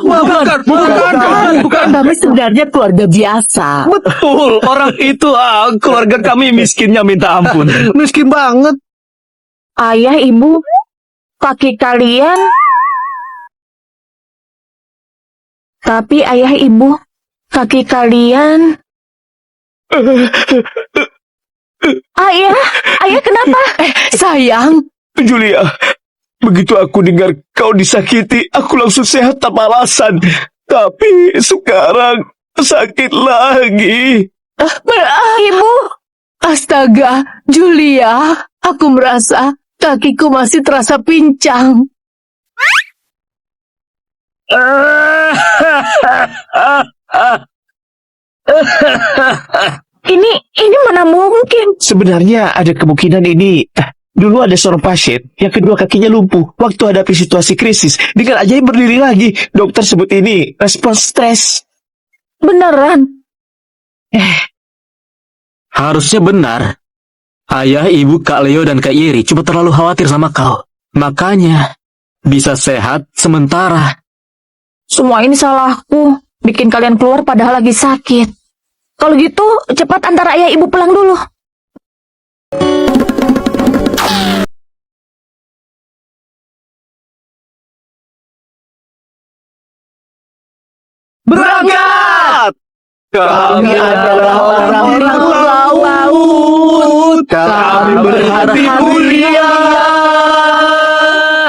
Bukan. Kami sebenarnya keluarga biasa. Betul, orang itu keluarga kami miskinnya minta ampun. Miskin banget. Ayah, ibu, kaki kalian... Tapi ayah, ibu, kaki kalian... Ayah kenapa? Sayang, Julia, begitu aku dengar kau disakiti, aku langsung sehat tanpa alasan. Tapi sekarang sakit lagi. Ibu, astaga, Julia, aku merasa kakiku masih terasa pincang. ini mana mungkin? Sebenarnya ada kemungkinan ini. Dulu ada seorang pasien yang kedua kakinya lumpuh. Waktu hadapi situasi krisis, dengan ajaib berdiri lagi. Dokter sebut ini respons stres. Beneran? Harusnya benar. Ayah, ibu, Kak Leo, dan Kak Yeri cuma terlalu khawatir sama kau. Makanya, bisa sehat sementara. Semua ini salahku. Bikin kalian keluar padahal lagi sakit. Kalau gitu, cepat antar ayah ibu pulang dulu. Berangkat! Kami adalah orang laut. Kami berhati mulia.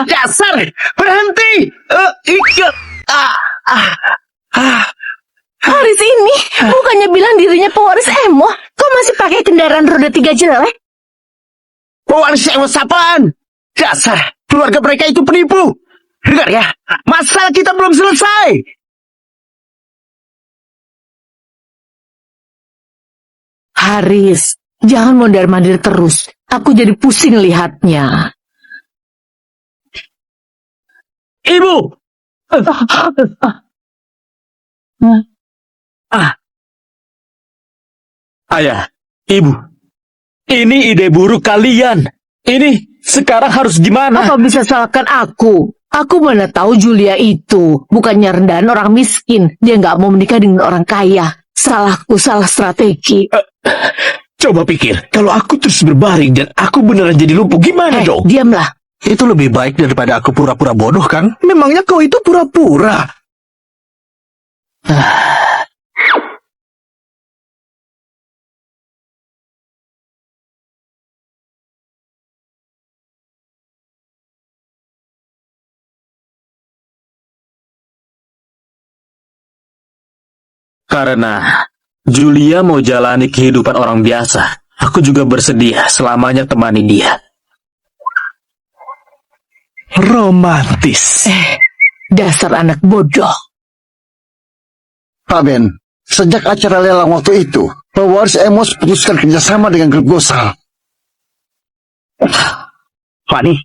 Dasar! Berhenti! Ikat! Haris ini bukannya bilang dirinya pewaris Emo. Kok masih pakai kendaraan roda 3 jelek? Pewaris Emos apaan? Dasar! Keluarga mereka itu penipu. Dengar ya, masalah kita belum selesai. Haris, jangan mondar-mandir terus. Aku jadi pusing lihatnya. Ibu! Ayah, ibu, ini ide buruk kalian. Ini sekarang harus gimana? Apa bisa salahkan aku? Aku mana tahu Julia itu bukannya rendahan orang miskin. Dia nggak mau menikah dengan orang kaya. Salahku, salah strategi. Coba pikir, kalau aku terus berbaring dan aku beneran jadi lumpuh, gimana dong? Diamlah. Itu lebih baik daripada aku pura-pura bodoh kan? Memangnya kau itu pura-pura? Karena Julia mau jalani kehidupan orang biasa, aku juga bersedia selamanya temani dia. Romantis. Dasar anak bodoh. Pak Ben, sejak acara lelang waktu itu, pewaris Emos putuskan kerjasama dengan grup Gosal. Fani,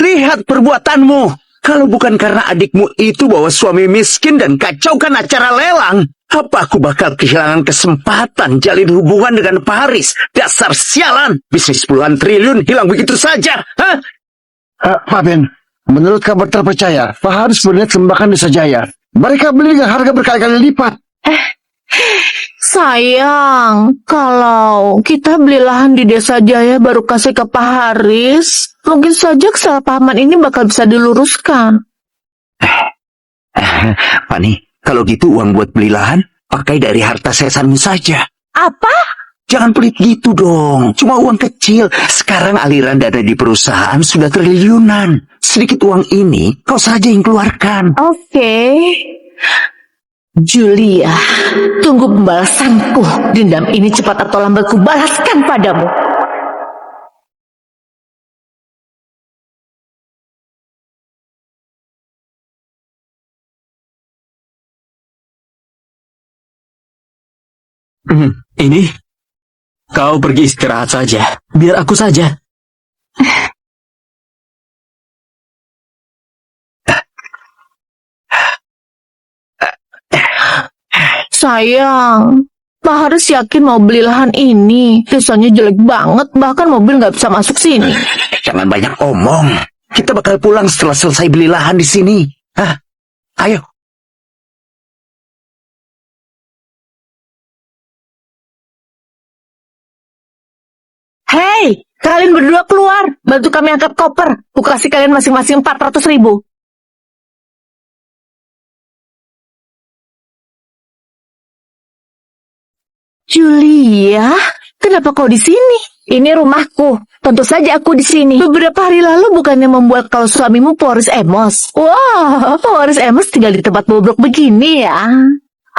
lihat perbuatanmu. Kalau bukan karena adikmu itu bawa suami miskin dan kacaukan acara lelang, apa aku bakal kehilangan kesempatan jalin hubungan dengan Pak Haris? Dasar sialan, bisnis puluhan triliun hilang begitu saja. Hah? Pak Ben, menurut kabar terpercaya, Pak Haris berniat membakar Desa Jaya. Mereka beli dengan harga berkali-kali lipat. Sayang, kalau kita beli lahan di Desa Jaya baru kasih ke Pak Haris, mungkin saja kesalahpahaman ini bakal bisa diluruskan. Fani, kalau gitu uang buat beli lahan, pakai dari harta sesanmu saja. Apa? Jangan pelit gitu dong. Cuma uang kecil. Sekarang aliran dana di perusahaan sudah triliunan. Sedikit uang ini kau saja yang keluarkan. Oke. Julia, tunggu pembalasanku. Dendam ini cepat atau lambat ku balaskan padamu. Ini, kau pergi istirahat saja. Biar aku saja. Sayang, Pak Haris yakin mau beli lahan ini. Desanya jelek banget, bahkan mobil nggak bisa masuk sini. Jangan banyak omong. Kita bakal pulang setelah selesai beli lahan di sini. Hah? Ayo. Hei, kalian berdua keluar. Bantu kami angkat koper. Ku kasih kalian masing-masing 400.000. Julia, kenapa kau di sini? Ini rumahku. Tentu saja aku di sini. Beberapa hari lalu bukannya membuat kalau suamimu pewaris Emos. Wah, pewaris Emos tinggal di tempat bobrok begini ya.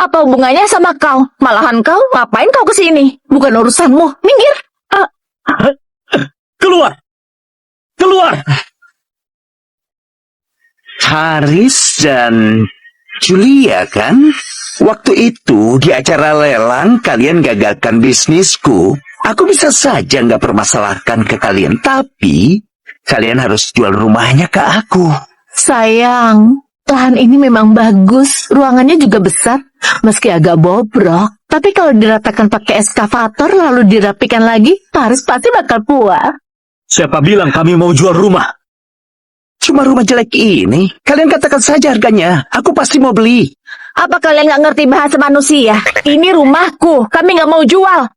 Apa hubungannya sama kau? Malahan kau, ngapain kau ke sini? Bukan urusanmu. Minggir. Keluar! Keluar! Haris dan Julia kan? Waktu itu di acara lelang kalian gagalkan bisnisku. Aku bisa saja nggak permasalahkan ke kalian. Tapi kalian harus jual rumahnya ke aku. Sayang, lahan ini memang bagus. Ruangannya juga besar. Meski agak bobrok. Tapi kalau diratakan pakai eskavator lalu dirapikan lagi, Paris pasti bakal puas. Siapa bilang kami mau jual rumah? Cuma rumah jelek ini. Kalian katakan saja harganya. Aku pasti mau beli. Apa kalian nggak ngerti bahasa manusia? Ini rumahku, kami nggak mau jual.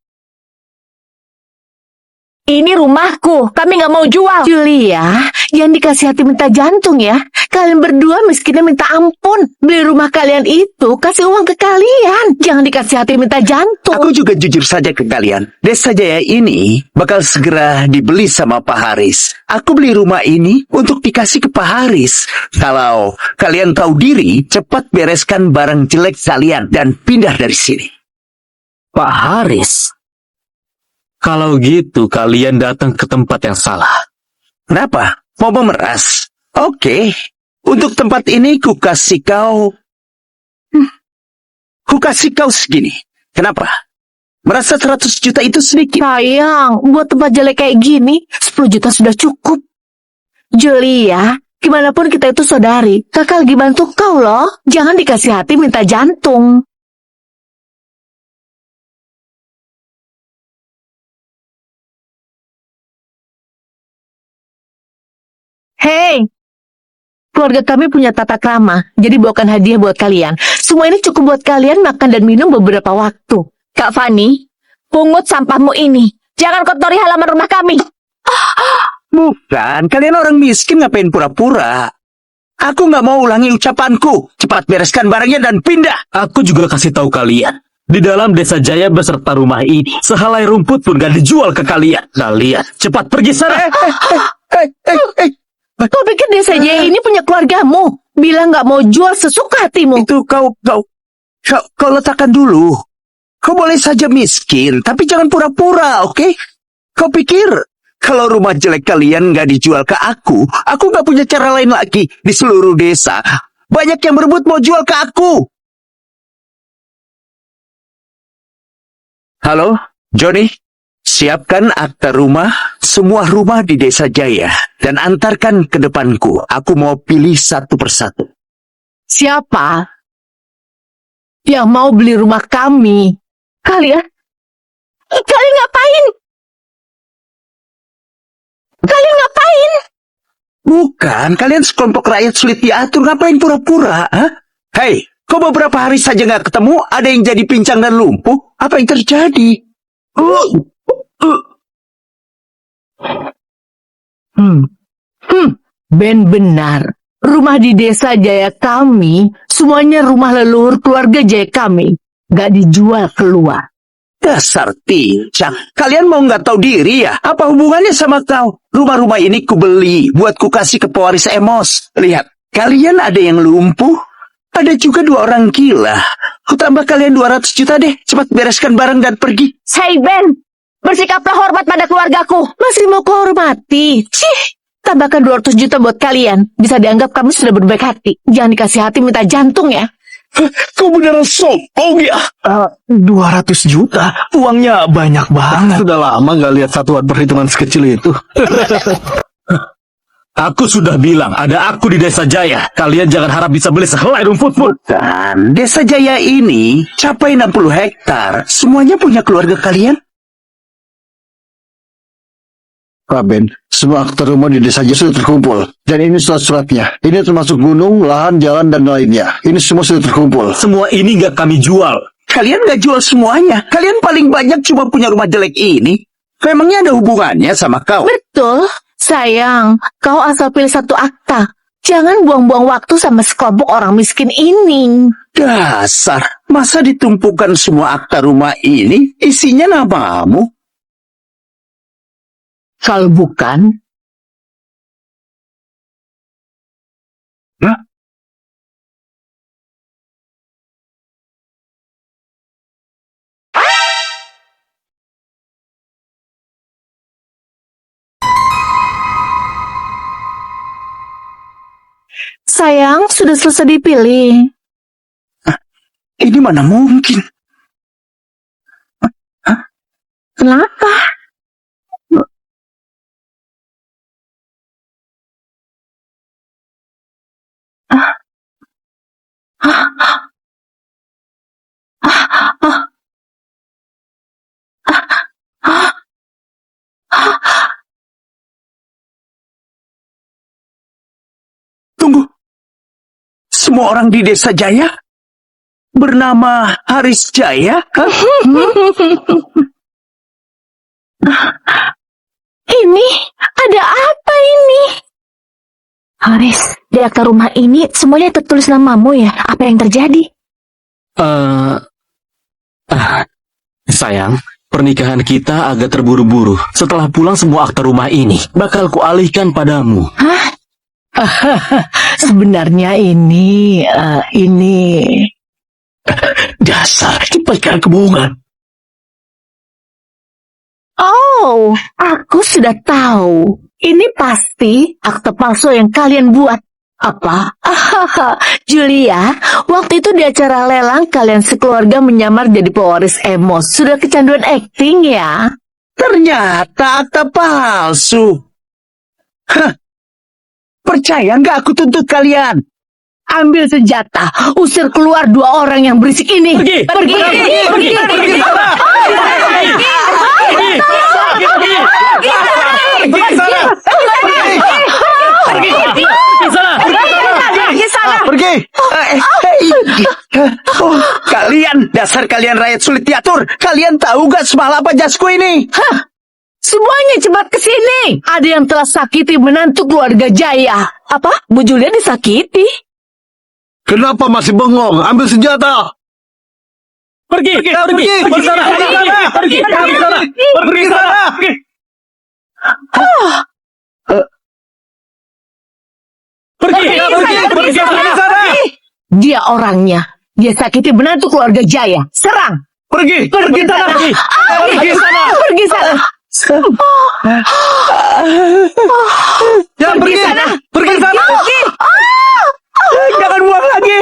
Ini rumahku, kami nggak mau jual. Julia, jangan dikasih hati minta jantung ya. Kalian berdua miskinnya minta ampun. Beli rumah kalian itu, kasih uang ke kalian. Jangan dikasih hati minta jantung. Aku juga jujur saja ke kalian. Desa Jaya ini bakal segera dibeli sama Pak Haris. Aku beli rumah ini untuk dikasih ke Pak Haris. Kalau kalian tahu diri, cepat bereskan barang jelek kalian dan pindah dari sini. Pak Haris? Kalau gitu, kalian datang ke tempat yang salah. Kenapa? Mau memeras? Oke. Untuk tempat ini ku kasih kau segini. Kenapa? Merasa 100 juta itu sedikit? Sayang, buat tempat jelek kayak gini, 10 juta sudah cukup. Julia, gimana pun kita itu saudari. Kakak lagi bantu kau loh. Jangan dikasih hati minta jantung. Hei, keluarga kami punya tata krama, jadi bawakan hadiah buat kalian. Semua ini cukup buat kalian makan dan minum beberapa waktu. Kak Fani, pungut sampahmu ini. Jangan kotori halaman rumah kami. Bukan, kalian orang miskin ngapain pura-pura? Aku nggak mau ulangi ucapanku. Cepat bereskan barangnya dan pindah. Aku juga kasih tahu kalian. Di dalam desa Jaya beserta rumah ini, sehelai rumput pun gak dijual ke kalian. Kalian, cepat pergi sana. Kau pikir desa Jaya ini punya keluargamu? Bilang nggak mau jual sesuka hatimu. Itu kau letakkan dulu. Kau boleh saja miskin, tapi jangan pura-pura, oke? Kau pikir kalau rumah jelek kalian nggak dijual ke aku nggak punya cara lain lagi di seluruh desa. Banyak yang berebut mau jual ke aku. Halo, Johnny? Siapkan akta rumah, semua rumah di desa Jaya, dan antarkan ke depanku. Aku mau pilih satu persatu. Siapa yang mau beli rumah kami? Kalian ngapain? Kalian ngapain? Bukan, kalian sekelompok rakyat sulit diatur, ngapain pura-pura? Hei, kok beberapa hari saja nggak ketemu, ada yang jadi pincang dan lumpuh? Apa yang terjadi? Ben benar. Rumah di desa Jaya kami, semuanya rumah leluhur keluarga Jaya kami. Gak dijual keluar. Dasar pincang. Kalian mau nggak tahu diri ya? Apa hubungannya sama kau? Rumah-rumah ini kubeli buat ku kasih ke pewaris Emos. Lihat, kalian ada yang lumpuh, ada juga 2 orang gila. Ku tambah kalian 200 juta deh. Cepat bereskan barang dan pergi. Hey Ben, bersikaplah hormat pada keluargaku. Masih mau kuhormati? Cih, tambahkan 200 juta buat kalian. Bisa dianggap kamu sudah berbaik hati. Jangan dikasih hati minta jantung ya. Kau beneran sombong ya? 200 juta? Uangnya banyak banget. Sudah lama gak lihat satuan perhitungan sekecil itu. Aku sudah bilang, ada aku di Desa Jaya. Kalian jangan harap bisa beli sehelai rumput pun. Dan Desa Jaya ini capai 60 hektar. Semuanya punya keluarga kalian? Raben, semua akta rumah di desa Jaya sudah terkumpul. Dan ini surat-suratnya. Ini termasuk gunung, lahan, jalan, dan lainnya. Ini semua sudah terkumpul. Semua ini nggak kami jual. Kalian nggak jual semuanya. Kalian paling banyak cuma punya rumah jelek ini. Memangnya ada hubungannya sama kau? Betul. Sayang, kau asal pilih satu akta. Jangan buang-buang waktu sama sekelompok orang miskin ini. Dasar, masa ditumpukan semua akta rumah ini isinya namamu? Kalau bukan, sayang, sudah selesai dipilih. Ini mana mungkin? Kenapa? Tunggu. Semua orang di Desa Jaya bernama Haris Jaya? Hah? Ini, ada apa ini? Haris, di akta rumah ini semuanya tertulis namamu ya? Apa yang terjadi? Sayang, pernikahan kita agak terburu-buru. Setelah pulang semua akta rumah ini bakal kualihkan padamu. Hah? Sebenarnya ini. Dasar, cepatkan kebohongan. Oh, aku sudah tahu. Ini pasti akte palsu yang kalian buat. Apa? Julia, waktu itu di acara lelang kalian sekeluarga menyamar jadi pewaris Emos. Sudah kecanduan acting ya? Ternyata akta palsu. Hah. Percaya nggak aku tuntut kalian? Ambil senjata, usir keluar 2 orang yang berisik ini. Pergi. Pergi! Oh, kalian, dasar kalian rakyat sulit diatur. Kalian tahu gak semalam apa jasku ini? Hah? Semuanya cepat ke sini. Ada yang telah sakiti menantu keluarga Jaya. Apa? Bu Julia disakiti? Kenapa masih bengong? Ambil senjata! Pergi sana. Dia orangnya. Dia sakiti menantu keluarga Jaya. Serang. Pergi sana! Pergi sana. Jangan pergi! sana. Pergi sana! Jangan buang lagi.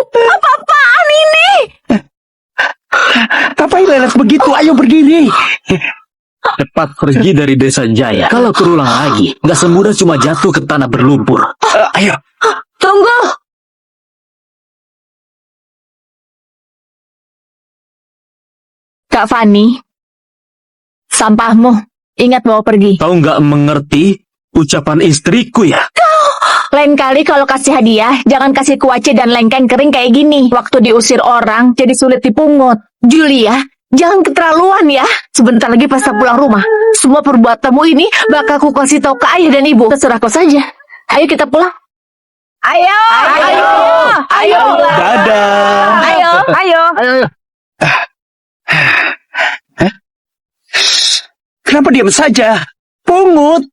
Apa-apaan ini? Ngapain leles begitu? Ayo berdiri. Cepat pergi dari Desa Jaya. Kalau terulang lagi, nggak semudah cuma jatuh ke tanah berlumpur. Ayo. Tunggu. Kak Fani, sampahmu. Ingat bawa pergi. Kau nggak mengerti ucapan istriku ya? Lain kali kalau kasih hadiah, jangan kasih kuaci dan lengkeng kering kayak gini. Waktu diusir orang, jadi sulit dipungut. Julia, jangan keterlaluan ya. Sebentar lagi pesta pulang rumah. Semua perbuatanmu ini bakal aku kasih tahu ke ayah dan ibu. Terserah kau saja. Ayo kita pulang. Ayo. Dadah. Ayo. Kenapa diam saja? Pungut.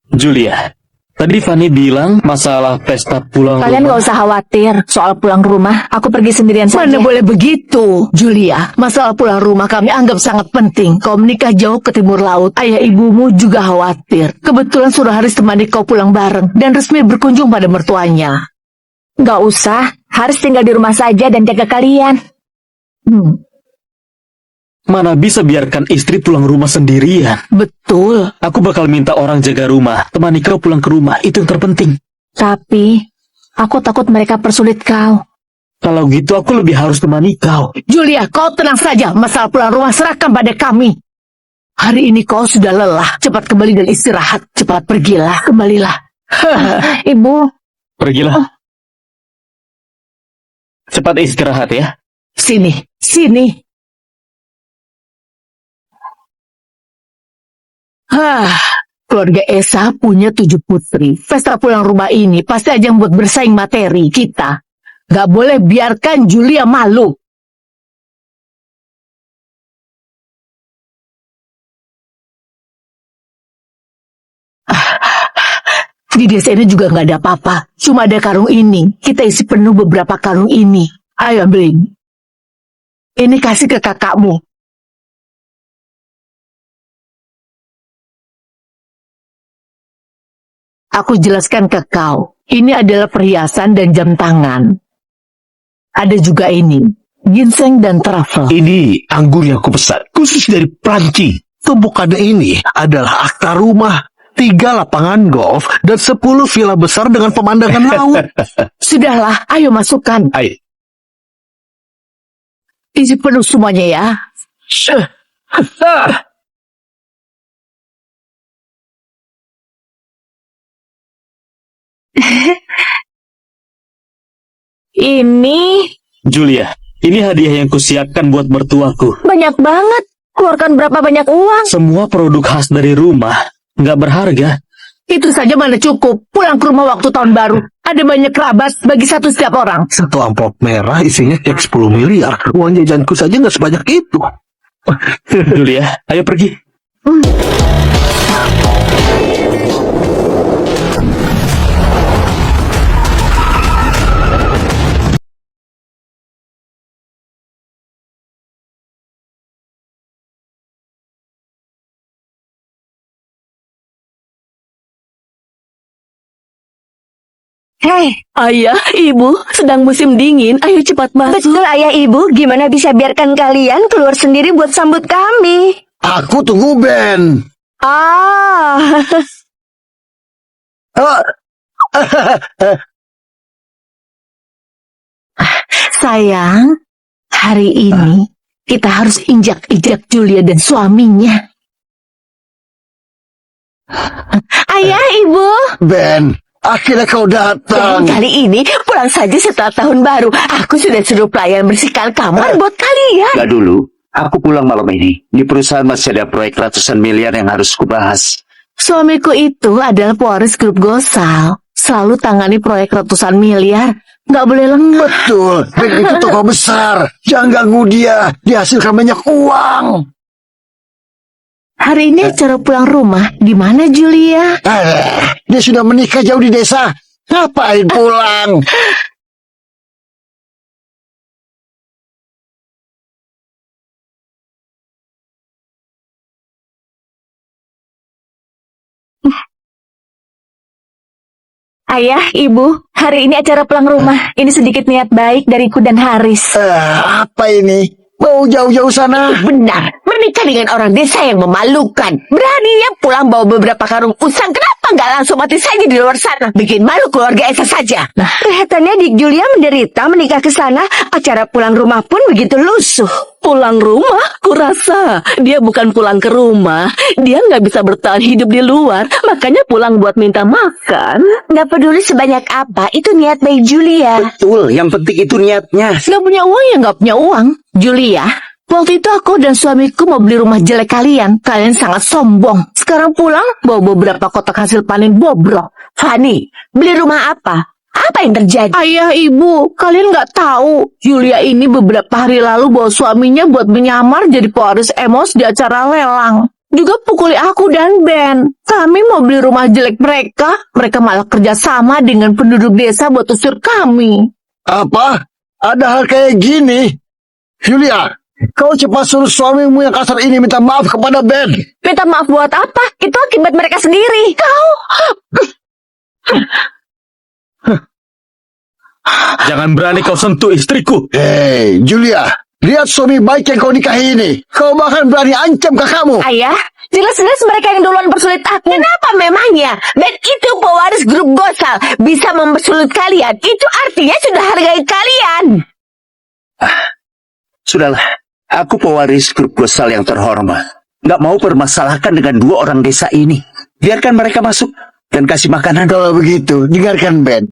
Julia, tadi Fanny bilang masalah pesta pulang Kalian rumah. gak usah khawatir soal pulang rumah. Aku pergi sendirian saja. Mana boleh begitu, Julia. Masalah pulang rumah kami anggap sangat penting. Kau menikah jauh ke timur laut. Ayah ibumu juga khawatir. Kebetulan suruh Haris temani kau pulang bareng. Dan resmi berkunjung pada mertuanya. Gak usah. Harus tinggal di rumah saja dan jaga kalian. Mana bisa biarkan istri pulang rumah sendirian. Betul. Aku bakal minta orang jaga rumah, temani kau pulang ke rumah, itu yang terpenting. Tapi, aku takut mereka persulit kau. Kalau gitu aku lebih harus temani kau. Julia, kau tenang saja. Masalah pulang rumah serahkan pada kami. Hari ini kau sudah lelah. Cepat kembali dan istirahat. Cepat pergilah. Kembalilah. Ibu, Pergilah. Cepat istirahat ya. Sini. Keluarga Esa punya 7 putri. Pesta pulang rumah ini pasti aja buat bersaing materi kita. Gak boleh biarkan Julia malu. Di desa ini juga gak ada apa-apa. Cuma ada karung ini. Kita isi penuh beberapa karung ini. Ayo ambilin. Ini kasih ke kakakmu. Aku jelaskan ke kau. Ini adalah perhiasan dan jam tangan. Ada juga ini. Ginseng dan truffle. Ini anggur yang kupesan, khusus dari Prancis. Tumpukannya ini adalah akta rumah, 3 lapangan golf, dan 10 villa besar dengan pemandangan laut. Sudahlah, ayo masukkan. Ayo. Isi penuh semuanya ya. ini Julia, ini hadiah yang kusiapkan buat mertuaku. banyak banget. Keluarkan berapa banyak uang? Semua produk khas dari rumah, nggak berharga. Itu saja mana cukup. Pulang ke rumah waktu tahun baru. Ada banyak kerabat, bagi satu setiap orang. Satu amplop merah isinya cek 10 miliar. Uang jajanku saja nggak sebanyak itu. Julia, ayo pergi. Hei, Ayah, ibu, sedang musim dingin. Ayo cepat masuk. betul ayah ibu, gimana bisa biarkan kalian keluar sendiri buat sambut kami? Aku tunggu Ben. Ah, Ah, Sayang, hari ini kita harus injak-injak Julia dan suaminya. Ayah, ibu. Ben, akhirnya kau datang. Kali ini pulang saja setelah tahun baru. Aku sudah suruh pelayan bersihkan kamar buat kalian. Gak dulu. Aku pulang malam ini. Di perusahaan masih ada proyek ratusan miliar yang harus kubahas. Suamiku itu adalah pewaris grup Gosal. Selalu tangani proyek ratusan miliar. Nggak boleh lengah. Betul, Ben itu tokoh besar. Jangan ganggu dia, dihasilkan banyak uang. Hari ini acara pulang rumah. Di mana Julia? Dia sudah menikah jauh di desa. Ngapain pulang? Ayah, ibu, hari ini acara pulang rumah. Ini sedikit niat baik dariku dan Haris. Apa ini? Mau jauh-jauh sana? Benar, menikah dengan orang desa yang memalukan. Beraninya pulang bawa beberapa karung usang. Kenapa nggak langsung mati saja di luar sana? Bikin malu keluarga Esa saja. Nah, kelihatannya Dik Julia menderita menikah ke sana. Acara pulang rumah pun begitu lusuh. pulang rumah? Kurasa dia bukan pulang ke rumah. Dia nggak bisa bertahan hidup di luar. Makanya pulang buat minta makan. Nggak peduli sebanyak apa, itu niat baik Julia. Betul, yang penting itu niatnya. Nggak punya uang ya nggak punya uang. Julia, Waktu itu aku dan suamiku mau beli rumah jelek kalian. Kalian sangat sombong. Sekarang pulang, bawa beberapa kotak hasil panen bobrok. Fani, beli rumah apa? Apa yang terjadi? Ayah, ibu, kalian nggak tahu. Yulia ini beberapa hari lalu bawa suaminya buat menyamar jadi pewaris Emos di acara lelang. Juga pukuli aku dan Ben. Kami mau beli rumah jelek mereka. Mereka malah kerja sama dengan penduduk desa buat usir kami. Apa? Ada hal kayak gini? Julia, kau cepat suruh suamimu yang kasar ini minta maaf kepada Ben. Minta maaf buat apa? Itu akibat mereka sendiri. Kau... Jangan berani kau sentuh istriku. Hei, Julia, lihat suami baik yang kau nikahi ini. Kau bahkan berani ancam kakakmu. Ayah, jelas-jelas mereka yang duluan bersulit aku. Kenapa memangnya? Ben itu pewaris grup Gosal. Bisa mempersulit kalian. Itu artinya sudah hargai kalian. Sudahlah, aku pewaris grup Gosal yang terhormat. Nggak mau permasalahkan dengan dua orang desa ini. Biarkan mereka masuk dan kasih makanan. Kalau begitu, dengarkan Ben.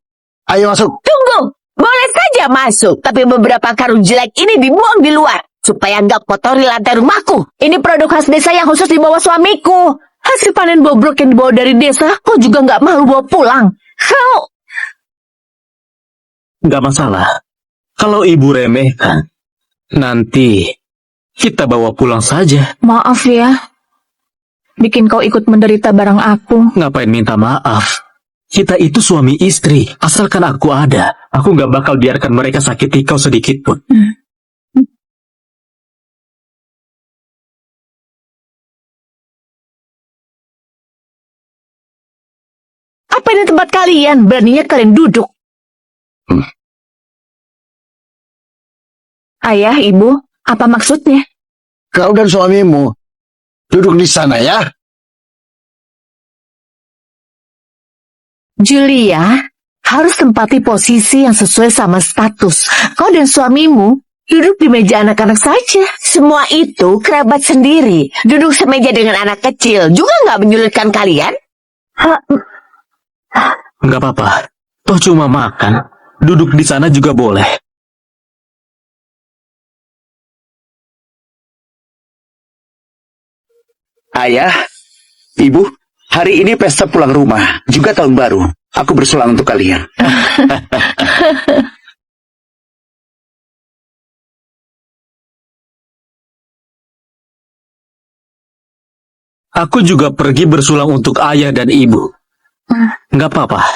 Ayo masuk. Tunggu, boleh saja masuk. Tapi beberapa karung jelek ini dibuang di luar. Supaya nggak kotori lantai rumahku. Ini produk khas desa yang khusus dibawa suamiku. Hasil panen bobrok yang dibawa dari desa, kau juga nggak malu bawa pulang. Kau... Nggak masalah. Kalau ibu remehkan, nanti kita bawa pulang saja. Maaf ya. Bikin kau ikut menderita barang aku. Ngapain minta maaf? Kita itu suami istri. Asalkan aku ada, aku nggak bakal biarkan mereka sakiti kau sedikit pun. Apa ini tempat kalian? Beraninya kalian duduk. Ayah, ibu, apa maksudnya? Kau dan suamimu duduk di sana ya. Julia, harus tempati posisi yang sesuai sama status. Kau dan suamimu duduk di meja anak-anak saja. Semua itu kerabat sendiri. Duduk semeja dengan anak kecil juga nggak menyulitkan kalian? Nggak apa-apa. Toh cuma makan. Duduk di sana juga boleh. Ayah, ibu, hari ini pesta pulang rumah, juga tahun baru. Aku bersulang untuk kalian. Aku juga pergi bersulang untuk ayah dan ibu. Nggak apa-apa.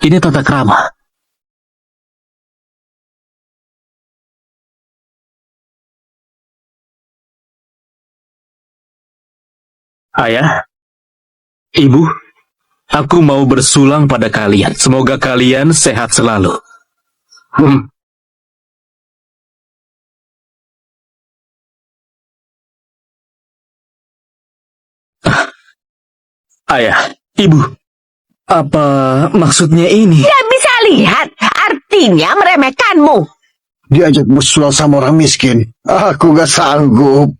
Ini tata krama. Ayah, ibu, aku mau bersulang pada kalian. Semoga kalian sehat selalu. Ayah, ibu, apa maksudnya ini? Nggak bisa lihat, artinya meremehkanmu. Diajak bersulang sama orang miskin. Aku gak sanggup.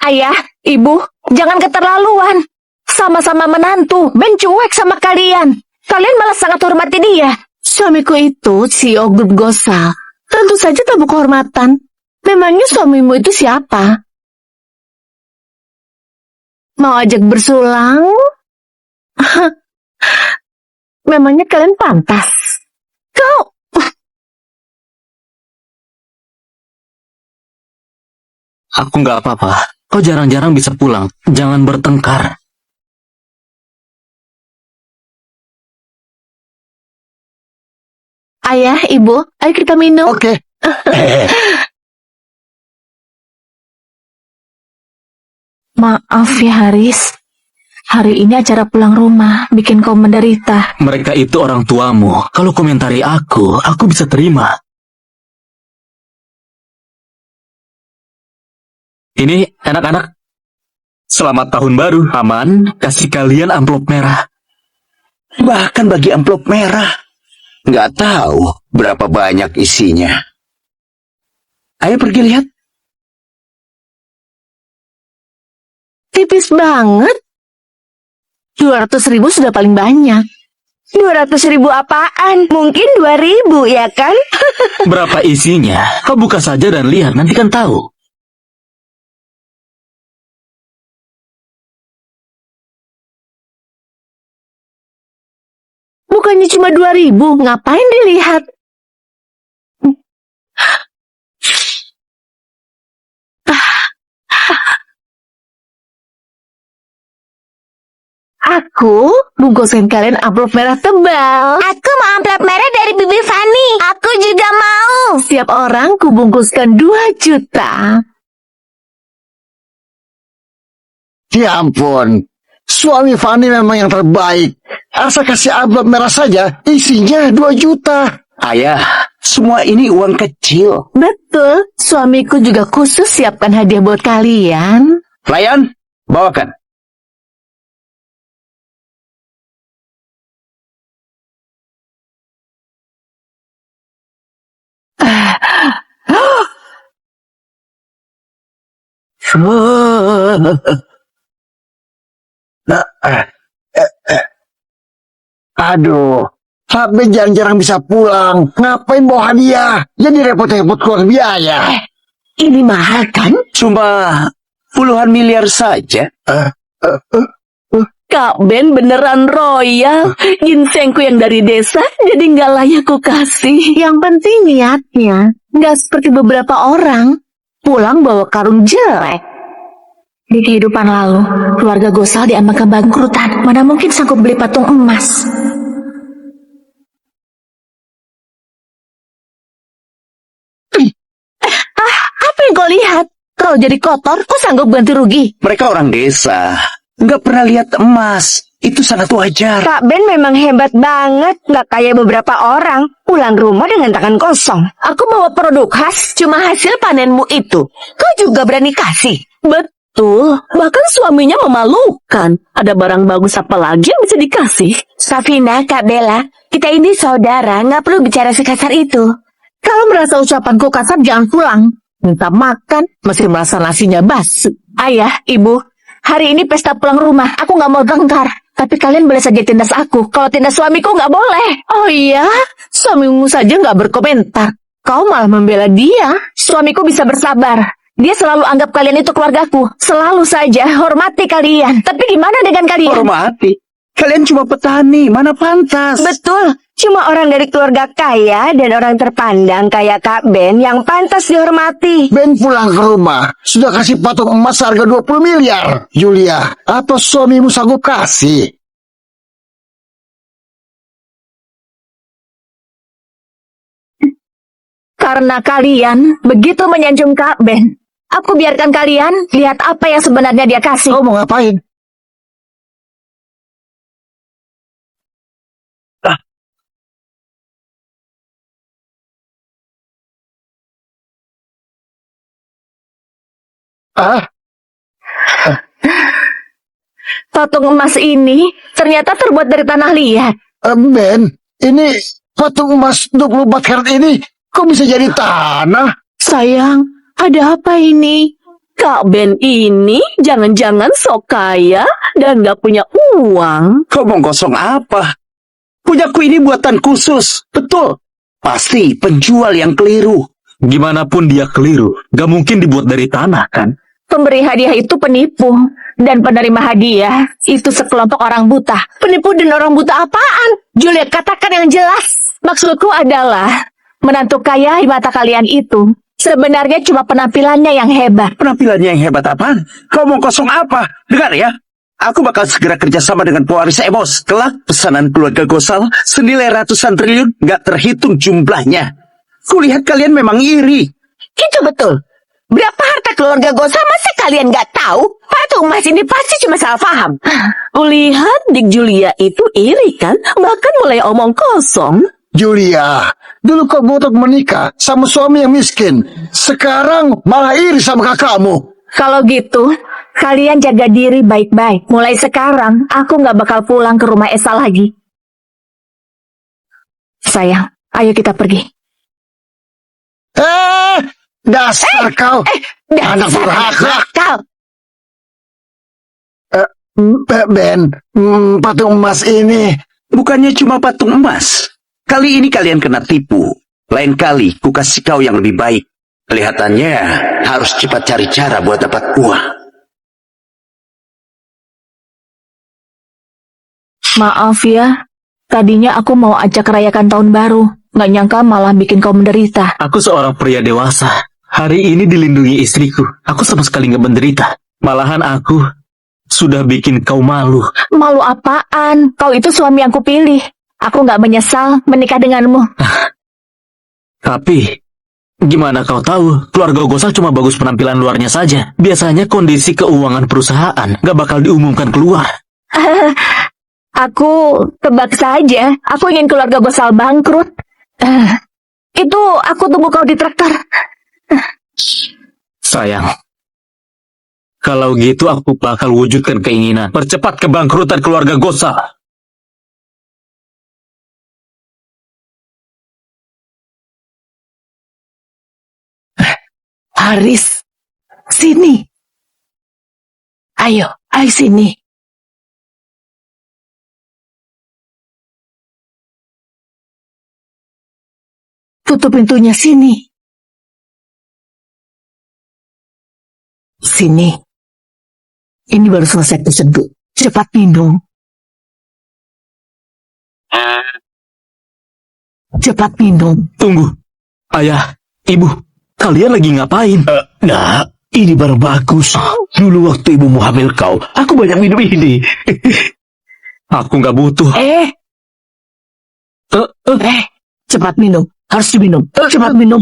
Ayah, ibu, jangan keterlaluan. Sama-sama menantu, Ben cuek sama kalian. Kalian malah sangat hormati dia. Suamiku itu CEO grup Gosal. Tentu saja tamu kehormatan. Memangnya suamimu itu siapa? Mau ajak bersulang? Memangnya kalian pantas? Kau... Aku nggak apa-apa. Kau jarang-jarang bisa pulang. Jangan bertengkar. Ayah, ibu, ayo kita minum. Oke. Maaf ya Haris. Hari ini acara pulang rumah bikin kau menderita. Mereka itu orang tuamu. Kalau komentari aku bisa terima. Ini anak-anak. Selamat tahun baru. Aman, kasih kalian amplop merah. Bahkan bagi amplop merah. Nggak tahu berapa banyak isinya. Ayo pergi lihat. Tipis banget. 200.000 sudah paling banyak. 200.000 apaan? Mungkin 2.000 ya kan? Berapa isinya? Kau buka saja dan lihat, nanti kan tahu. Bukannya cuma 2.000, ngapain dilihat? Aku bungkusin kalian amplop merah tebal. Aku mau amplop merah dari Bibi Fani. Aku juga mau. Setiap orang kubungkuskan 2 juta. Ya ampun, suami Fani memang yang terbaik. Asal kasih amplop merah saja, isinya 2 juta. Ayah, semua ini uang kecil. Betul, suamiku juga khusus siapkan hadiah buat kalian. Pelayan, bawakan. Aduh, Habib jarang-jarang bisa pulang. Ngapain bawa hadiah? Jadi repot-repot keluar biaya. Ini mahal kan? Cuma puluhan miliar saja. Kak Ben beneran royal. Ginsengku yang dari desa jadi nggak layak ku kasih. Yang penting niatnya. Nggak seperti beberapa orang. Pulang bawa karung jelek. Di kehidupan lalu, keluarga Gosal diambang kebangkrutan. Mana mungkin sanggup beli patung emas? Apa yang kau lihat? Kalau jadi kotor, kau sanggup ganti rugi? Mereka orang desa. Nggak pernah lihat emas. Itu sangat wajar. Kak Ben memang hebat banget, nggak kayak beberapa orang. Pulang rumah dengan tangan kosong. Aku bawa produk khas, cuma hasil panenmu itu. Kau juga berani kasih? Betul, bahkan suaminya memalukan. Ada barang bagus apa lagi yang bisa dikasih? Safina, Kak Bella, kita ini saudara, nggak perlu bicara sekasar itu. Kalau merasa ucapanku kasar, jangan pulang. Minta makan, masih merasa nasinya basi. Ayah, ibu, hari ini pesta pulang rumah. Aku nggak mau tengkar. Tapi kalian boleh saja tindas aku. Kalau tindas suamiku nggak boleh. Oh iya, suamimu saja nggak berkomentar. Kau malah membela dia. Suamiku bisa bersabar. Dia selalu anggap kalian itu keluargaku. Selalu saja hormati kalian. Tapi gimana dengan kalian? Hormati. Kalian cuma petani, mana pantas. Betul, cuma orang dari keluarga kaya dan orang terpandang kayak Kak Ben yang pantas dihormati. Ben pulang ke rumah, sudah kasih patung emas harga 20 miliar. Julia, apa suamimu sanggup kasih? Karena kalian begitu menyanjung Kak Ben. Aku biarkan kalian lihat apa yang sebenarnya dia kasih. Kau mau ngapain? Patung emas ini ternyata terbuat dari tanah liat. Ben, ini patung emas 24 karat ini kok bisa jadi tanah? Sayang, ada apa ini? Kak Ben ini jangan-jangan sok kaya dan gak punya uang. Ngomong kosong apa? Punyaku ini buatan khusus. Betul. Pasti penjual yang keliru. Gimana pun dia keliru, gak mungkin dibuat dari tanah kan? Pemberi hadiah itu penipu. Dan penerima hadiah itu sekelompok orang buta. Penipu dan orang buta apaan? Juliet, katakan yang jelas. Maksudku adalah menantu kaya di mata kalian itu sebenarnya cuma penampilannya yang hebat. Penampilannya yang hebat apaan? Kau mau kosong apa? Dengar ya. Aku bakal segera kerjasama dengan pewaris Emos. Kelak pesanan keluarga Gosal senilai ratusan triliun gak terhitung jumlahnya. Kulihat kalian memang iri. Itu betul. Berapa harta keluarga Gosal masih kalian gak tahu? Patung emas ini pasti cuma salah paham. Kulihat Dik Julia itu iri kan? Bahkan mulai omong kosong. Julia, dulu kau ngotot menikah sama suami yang miskin. Sekarang malah iri sama kakakmu. Kalau gitu, kalian jaga diri baik-baik. Mulai sekarang, aku gak bakal pulang ke rumah Esa lagi. Sayang, ayo kita pergi. Dasar kau. Anak durhaka. Kau. Ben, patung emas ini Bukannya cuma patung emas. Kali ini kalian kena tipu. Lain kali ku kasih kau yang lebih baik. Kelihatannya harus cepat cari cara buat dapat uang. Maaf ya, tadinya aku mau ajak rayakan tahun baru. Nggak nyangka malah bikin kau menderita. Aku seorang pria dewasa. Hari ini dilindungi istriku. Aku sama sekali nggak menderita. Malahan aku sudah bikin kau malu. Malu apaan? Kau itu suami yang kupilih. Aku nggak menyesal menikah denganmu. Tapi, gimana kau tahu? Keluarga Gosal cuma bagus penampilan luarnya saja. Biasanya kondisi keuangan perusahaan nggak bakal diumumkan keluar. Aku tebak saja. Aku ingin keluarga Gosal bangkrut. Itu aku tunggu kau di traktor. Sayang. Kalau gitu aku bakal wujudkan keinginan. Percepat kebangkrutan keluarga Gosal. Haris, sini. Ayo sini. Tutup pintunya sini. Sini. Ini baru selesai keseduh. Cepat minum. Cepat minum. Tunggu. Ayah, ibu, kalian lagi ngapain? Nah, ini baru bagus. Dulu waktu ibumu hamil kau, aku banyak minum ini. Aku nggak butuh. Cepat minum. Harus diminum. Cepat minum.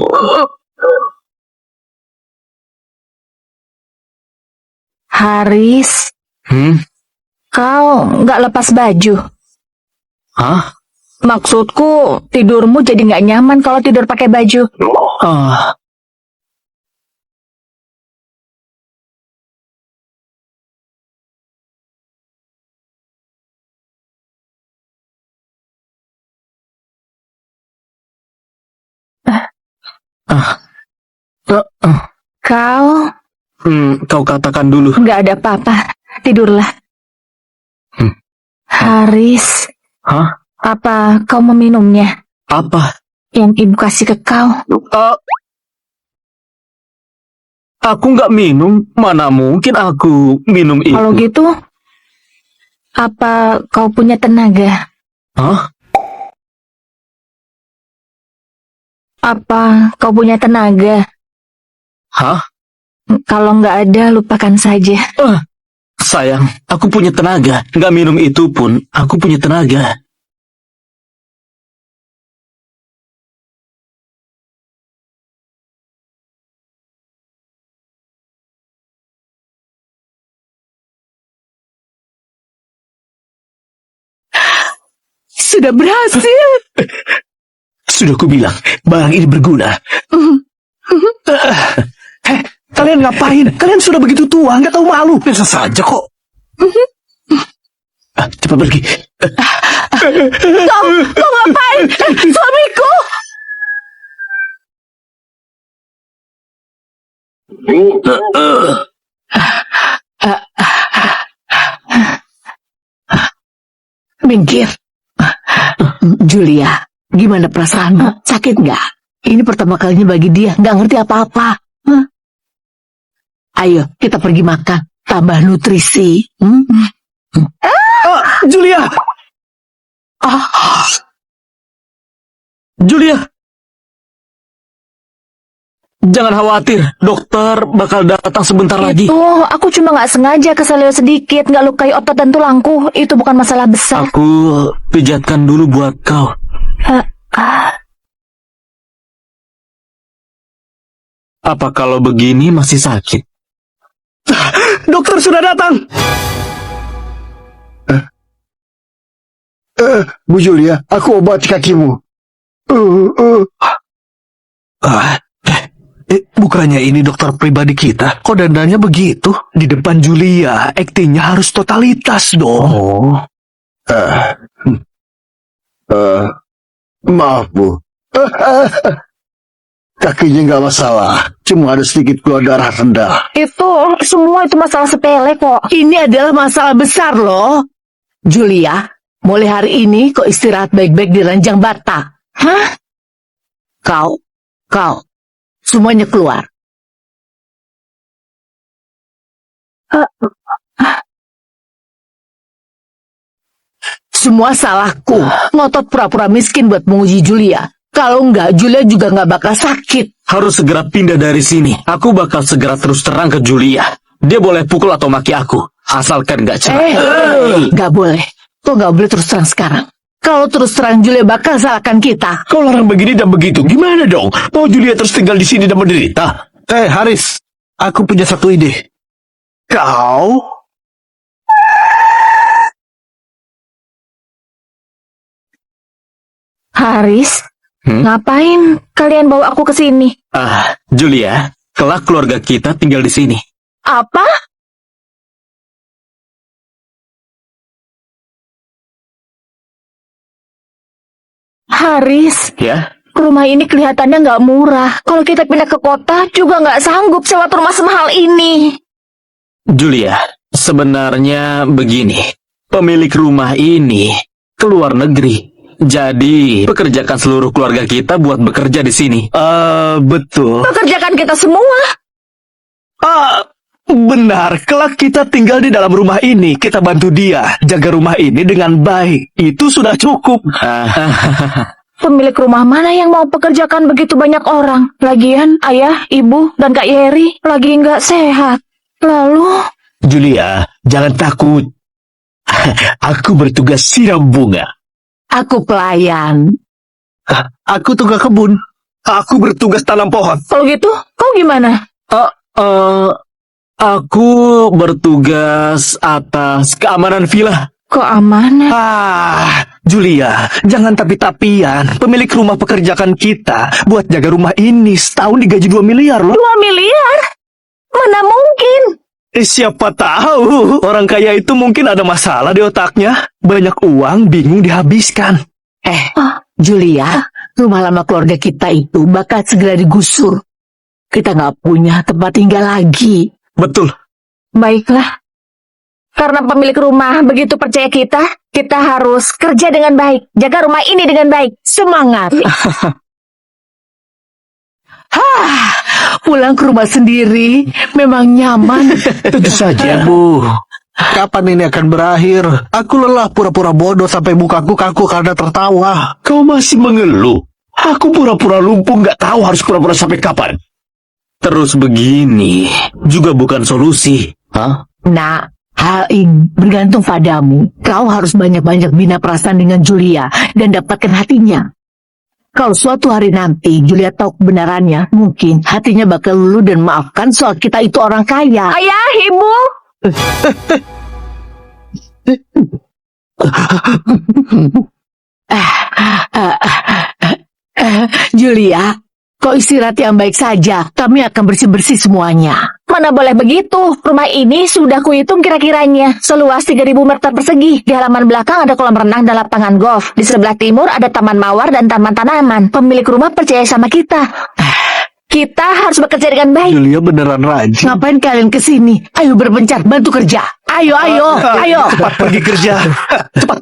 Haris, Hmm? kau nggak lepas baju. Hah? Maksudku, tidurmu jadi nggak nyaman kalau tidur pakai baju. Ah. Kau Kau katakan dulu. nggak ada apa-apa. Tidurlah. Haris, Hah? apa kau meminumnya? Apa? Yang ibu kasih ke kau. Aku nggak minum. Mana mungkin aku minum itu? Kalau gitu, apa kau punya tenaga? Hah? Apa kau punya tenaga? Hah? Kalau nggak ada, lupakan saja. Sayang, aku punya tenaga. Nggak minum itu pun, aku punya tenaga. Sudah berhasil. Sudah kubilang, barang ini berguna. Kalian ngapain? Kalian sudah begitu tua, nggak tahu malu. Biasa saja kok. Cepat pergi. Kau ngapain? Suamiku. Minggir. Julia, gimana perasaanmu? Sakit nggak? Ini pertama kalinya bagi dia, nggak ngerti apa-apa. Ayo, kita pergi makan. Tambah nutrisi. Julia! Julia! Jangan khawatir, dokter bakal datang sebentar lagi. Itu, aku cuma nggak sengaja keselio sedikit, nggak lukai otot dan tulangku. Itu bukan masalah besar. Aku pijatkan dulu buat kau. Apa kalau begini masih sakit? Dokter sudah datang. Bu Julia, aku obati kakimu. Bukannya ini dokter pribadi kita? Kok dandannya begitu? Di depan Julia, aktingnya harus totalitas dong. Maaf, Bu. Kakinya nggak masalah, cuma ada sedikit keluar darah rendah. Semua itu masalah sepele kok. Ini adalah masalah besar loh. Julia, mulai hari ini kau istirahat baik-baik di ranjang bata. Hah? Kau, semuanya keluar. Semua salahku. Ngotot pura-pura miskin buat menguji Julia. Kalau enggak, Julia juga nggak bakal sakit. Harus segera pindah dari sini. Aku bakal segera terus terang ke Julia. Dia boleh pukul atau maki aku, asalkan nggak cerai. Nggak boleh. Kau nggak boleh terus terang sekarang. Kalau terus terang Julia bakal salahkan kita. Kau larang begini dan begitu. Gimana dong? Mau Julia terus tinggal di sini dan menderita? Haris, aku punya satu ide. Kau Haris, ngapain kalian bawa aku ke sini? Julia, kelak keluarga kita tinggal di sini. Apa? Haris, Ya? rumah ini kelihatannya nggak murah. Kalau kita pindah ke kota juga nggak sanggup sewa rumah semahal ini. Julia, sebenarnya begini. Pemilik rumah ini keluar negeri. Jadi, pekerjakan seluruh keluarga kita buat bekerja di sini. betul. Pekerjakan kita semua. Benar, kelak kita tinggal di dalam rumah ini. Kita bantu dia jaga rumah ini dengan baik. Itu sudah cukup. Pemilik rumah mana yang mau pekerjakan begitu banyak orang? Lagian, ayah, ibu, dan Kak Yeri lagi nggak sehat. Lalu... Julia, jangan takut. Aku bertugas siram bunga. Aku pelayan. Aku tukang kebun. Aku bertugas tanam pohon. Kalau gitu, kau gimana? Aku bertugas atas keamanan villa. Kok aman? Julia, jangan tapi-tapian. Pemilik rumah pekerjakan kita buat jaga rumah ini. Setahun digaji 2 miliar loh. 2 miliar? Mana mungkin? Siapa tahu, orang kaya itu mungkin ada masalah di otaknya. Banyak uang, bingung dihabiskan. Julia, rumah lama keluarga kita itu bakal segera digusur. Kita nggak punya tempat tinggal lagi. Betul. Baiklah. Karena pemilik rumah begitu percaya kita harus kerja dengan baik. Jaga rumah ini dengan baik. Semangat. Pulang ke rumah sendiri memang nyaman. Tentu saja, Bu. Kapan ini akan berakhir? Aku lelah pura-pura bodoh sampai mukaku kaku karena tertawa. Kau masih mengeluh? Aku pura-pura lumpuh nggak tahu harus pura-pura sampai kapan. Terus begini juga bukan solusi. Nah, hal ini bergantung padamu. Kau harus banyak-banyak bina perasaan dengan Julia dan dapatkan hatinya. Kalau suatu hari nanti Julia tahu kebenarannya, mungkin hatinya bakal luluh dan maafkan soal kita itu orang kaya. Ayah, ibu. Julia, kau istirahat yang baik saja. Kami akan bersih-bersih semuanya. Mana boleh begitu. Rumah ini sudah kuhitung kira-kiranya. Seluas 3.000 meter persegi. Di halaman belakang ada kolam renang dan lapangan golf. Di sebelah timur ada taman mawar dan taman tanaman. Pemilik rumah percaya sama kita. Kita harus bekerja dengan baik. Julia beneran rajin. Ngapain kalian kesini? Ayo berpencar, bantu kerja. Ayo. Cepat pergi kerja. Cepat.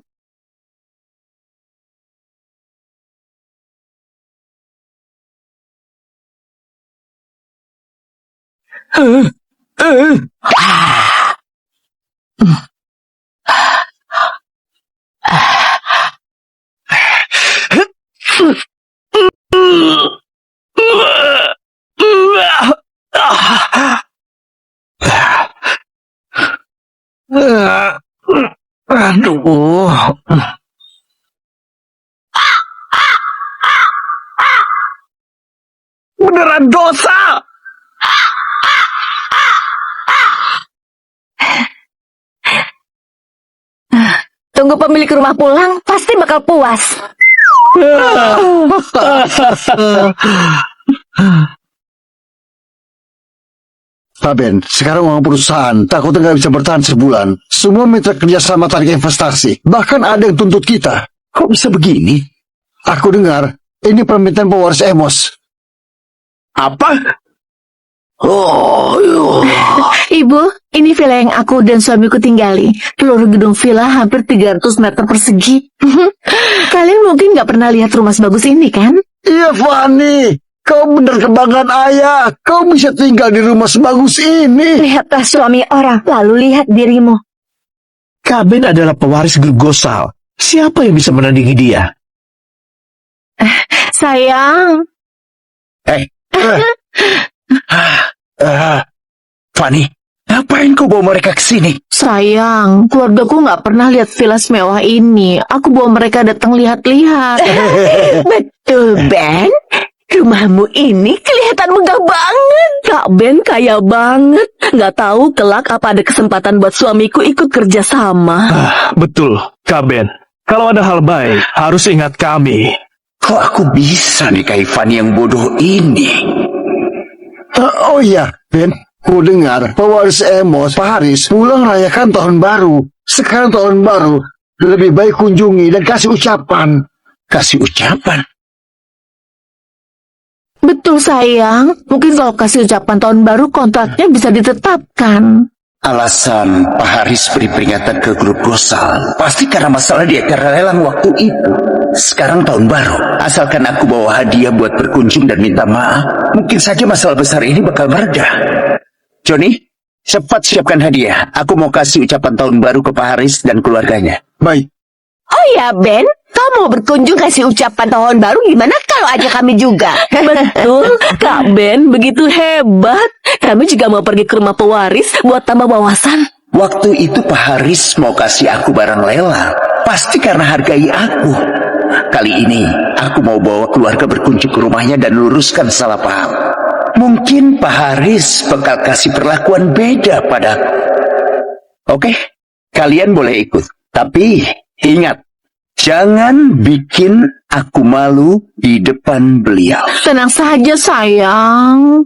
Aduh. Beneran dosa. Tunggu pemilik rumah pulang, pasti bakal puas. Pak Ben, sekarang uang perusahaan takutnya nggak bisa bertahan sebulan. Semua mitra kerjasama tarik investasi. Bahkan ada yang tuntut kita. Kok bisa begini? Aku dengar, ini permintaan pewaris Emos. Apa? Ibu, ini villa yang aku dan suamiku tinggali. Seluruh gedung villa hampir 300 meter persegi. Kalian mungkin nggak pernah lihat rumah sebagus ini, kan? Iya, Fanny. Kau benar kebanggaan ayah. Kau bisa tinggal di rumah sebagus ini. Lihatlah suami orang, lalu lihat dirimu. Kaben adalah pewaris grup Gosal. Siapa yang bisa menandingi dia? Sayang, Fanny, ngapain kau bawa mereka ke sini? sayang, keluargaku nggak pernah lihat villa semewah ini. Aku bawa mereka datang lihat-lihat. Betul, Ben. Rumahmu ini kelihatan megah banget. Kak Ben kaya banget. Nggak tahu kelak apa ada kesempatan buat suamiku ikut kerja sama. Betul, Kaben. Kalau ada hal baik, harus ingat kami. Kok aku bisa nikahi Fanny yang bodoh ini? Oh iya, Ben. Ku dengar pewaris Emos, Pak Haris, pulang rayakan tahun baru. Sekarang tahun baru, lebih baik kunjungi dan kasih ucapan. Kasih ucapan? Betul sayang. Mungkin kalau kasih ucapan tahun baru kontraknya bisa ditetapkan. Alasan Pak Haris beri peringatan ke grup Gosal pasti karena masalah di acara lelang waktu itu. Sekarang tahun baru, asalkan aku bawa hadiah buat berkunjung dan minta maaf, mungkin saja masalah besar ini bakal mereda. Johnny, cepat siapkan hadiah. Aku mau kasih ucapan tahun baru ke Pak Haris dan keluarganya. Baik. Oh ya, Ben. Kau mau berkunjung kasih ucapan tahun baru, gimana kalau ajak kami juga? Betul, Kak Ben begitu hebat. Kami juga mau pergi ke rumah pewaris buat tambah wawasan. Waktu itu Pak Haris mau kasih aku barang lelang, pasti karena hargai aku. Kali ini, aku mau bawa keluarga berkunjung ke rumahnya dan luruskan salah paham. Mungkin Pak Haris bakal kasih perlakuan beda padaku. Oke, kalian boleh ikut. Tapi, ingat, jangan bikin aku malu di depan beliau. Tenang saja sayang.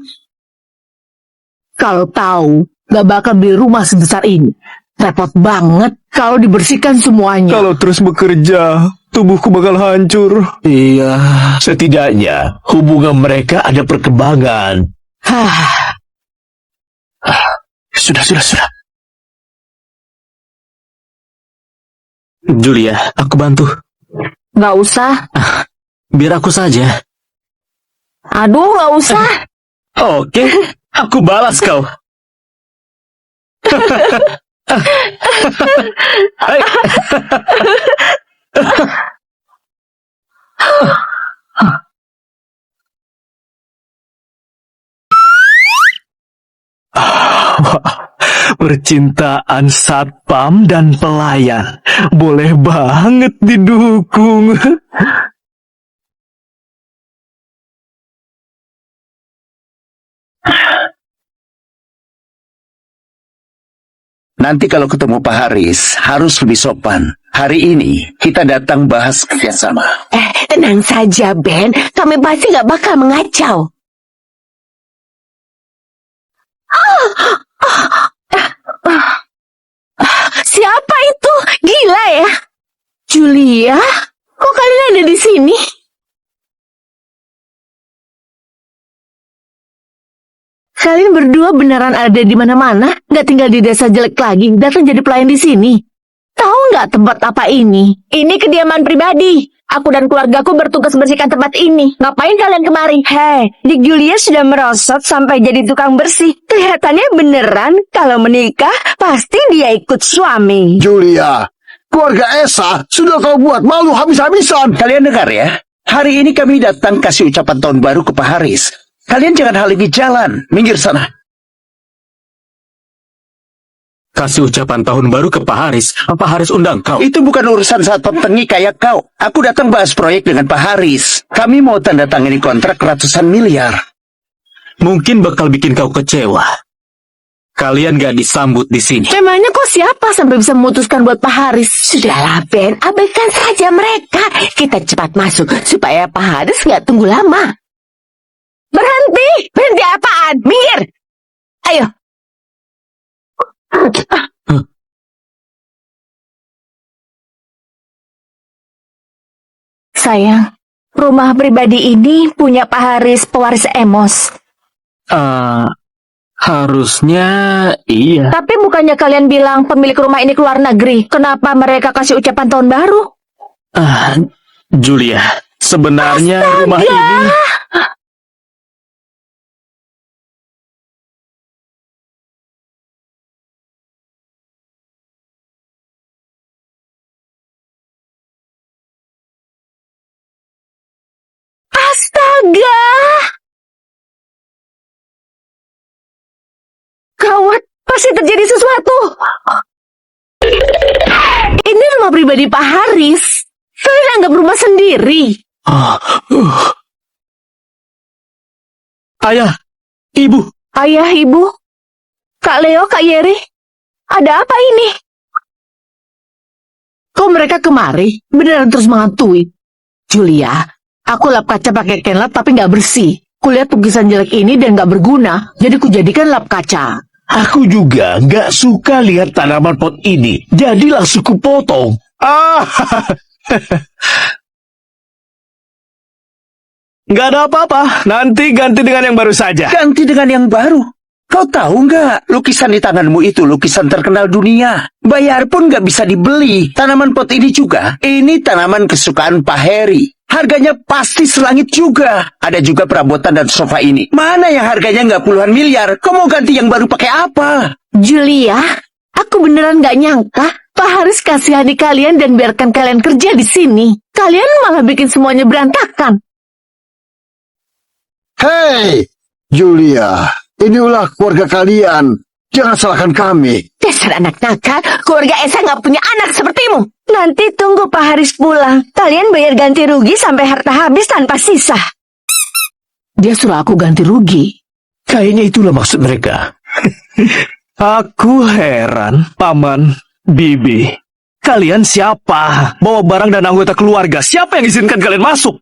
Kalau tahu, gak bakal beli rumah sebesar ini. Repot banget kalau dibersihkan semuanya. Kalau terus bekerja, tubuhku bakal hancur. Iya, setidaknya hubungan mereka ada perkembangan. Sudah. Julia, aku bantu. Gak usah. Biar aku saja. Aduh, gak usah. Oke, aku balas kau. Hai. Percintaan satpam dan pelayan boleh banget didukung. Nanti kalau ketemu Pak Haris, harus lebih sopan. Hari ini, kita datang bahas kerjasama. Tenang saja, Ben. Kami pasti gak bakal mengacau. Siapa itu? Gila ya? Julia, kok kalian ada di sini? Kalian berdua beneran ada di mana-mana? Gak tinggal di desa jelek lagi, datang jadi pelayan di sini. Tahu nggak tempat apa ini? Ini kediaman pribadi. Aku dan keluargaku bertugas bersihkan tempat ini. Ngapain kalian kemari? Hei, Dik Julia sudah merosot sampai jadi tukang bersih. Kelihatannya beneran kalau menikah pasti dia ikut suami. Julia, keluarga Esa sudah kau buat malu habis-habisan. Kalian dengar ya? Hari ini kami datang kasih ucapan tahun baru ke Pak Haris. Kalian jangan halangi jalan. Minggir sana. Kasih ucapan tahun baru ke Pak Haris. Pak Haris undang kau. Itu bukan urusan satpam tengi kayak kau. Aku datang bahas proyek dengan Pak Haris. Kami mau tanda tangani kontrak ratusan miliar. Mungkin bakal bikin kau kecewa. Kalian gak disambut di sini. Memangnya kok siapa sampai bisa memutuskan buat Pak Haris? Sudahlah, Ben. Abaikan saja mereka. Kita cepat masuk supaya Pak Haris nggak tunggu lama. Berhenti! Berhenti apaan? Minggir! Ayo. Sayang, rumah pribadi ini punya Pak Haris pewaris Emos. Harusnya iya. Tapi bukannya kalian bilang pemilik rumah ini keluar negeri? Kenapa mereka kasih ucapan tahun baru? Julia, sebenarnya rumah ini... Astaga! Gawat, pasti terjadi sesuatu. Ini rumah pribadi Pak Haris. Kalian anggap rumah sendiri. Ayah, Ibu, Ayah, Ibu, Kak Leo, Kak Yeri, ada apa ini? Kok mereka kemari? Beneran terus menghantui. Julia, aku lap kaca pakai kenlap tapi nggak bersih. Kulihat lukisan jelek ini dan nggak berguna, jadi kujadikan lap kaca. Aku juga nggak suka lihat tanaman pot ini, jadi langsung kupotong. Nggak ada apa-apa, nanti ganti dengan yang baru saja. Ganti dengan yang baru. Kau tahu nggak, lukisan di tanganmu itu lukisan terkenal dunia. Bayar pun nggak bisa dibeli. Tanaman pot ini juga, ini tanaman kesukaan Pak Heri. Harganya pasti selangit juga. Ada juga perabotan dan sofa ini. Mana yang harganya nggak puluhan miliar? Kau mau ganti yang baru pakai apa? Julia, aku beneran nggak nyangka Pak Haris kasihani kalian dan biarkan kalian kerja di sini. Kalian malah bikin semuanya berantakan. Hei, Julia, inilah keluarga kalian. Jangan salahkan kami. Dasar anak nakal, keluarga Esa nggak punya anak sepertimu. Nanti tunggu Pak Haris pulang. Kalian bayar ganti rugi sampai harta habis tanpa sisa. Dia suruh aku ganti rugi. Kayaknya itulah maksud mereka. Aku heran, Paman, Bibi. Kalian siapa? Bawa barang dan anggota keluarga. Siapa yang izinkan kalian masuk?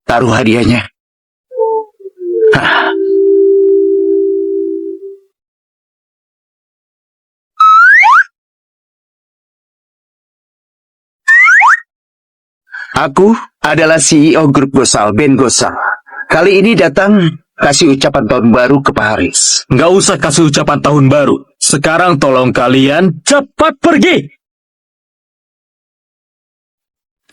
Taruh hadiahnya. Aku adalah CEO grup Gosal, Ben Gosal. Kali ini datang kasih ucapan tahun baru ke Pak Haris. nggak usah kasih ucapan tahun baru. Sekarang tolong kalian cepat pergi.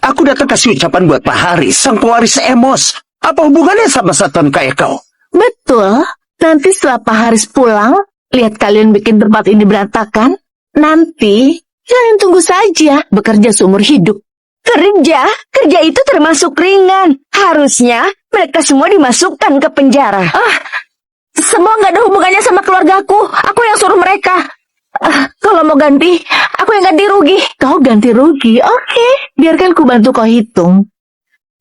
Aku datang kasih ucapan buat Pak Haris, sang pewaris Emos. Apa hubungannya sama Satan kayak kau? Betul. Nanti setelah Pak Haris pulang, lihat kalian bikin tempat ini berantakan. Nanti kalian tunggu saja bekerja seumur hidup. Kerja itu termasuk ringan. Harusnya mereka semua dimasukkan ke penjara. Semua nggak ada hubungannya sama keluargaku. Aku yang suruh mereka. Kalau mau ganti, aku yang ganti rugi. Kau ganti rugi? Oke, biarkan ku bantu kau hitung.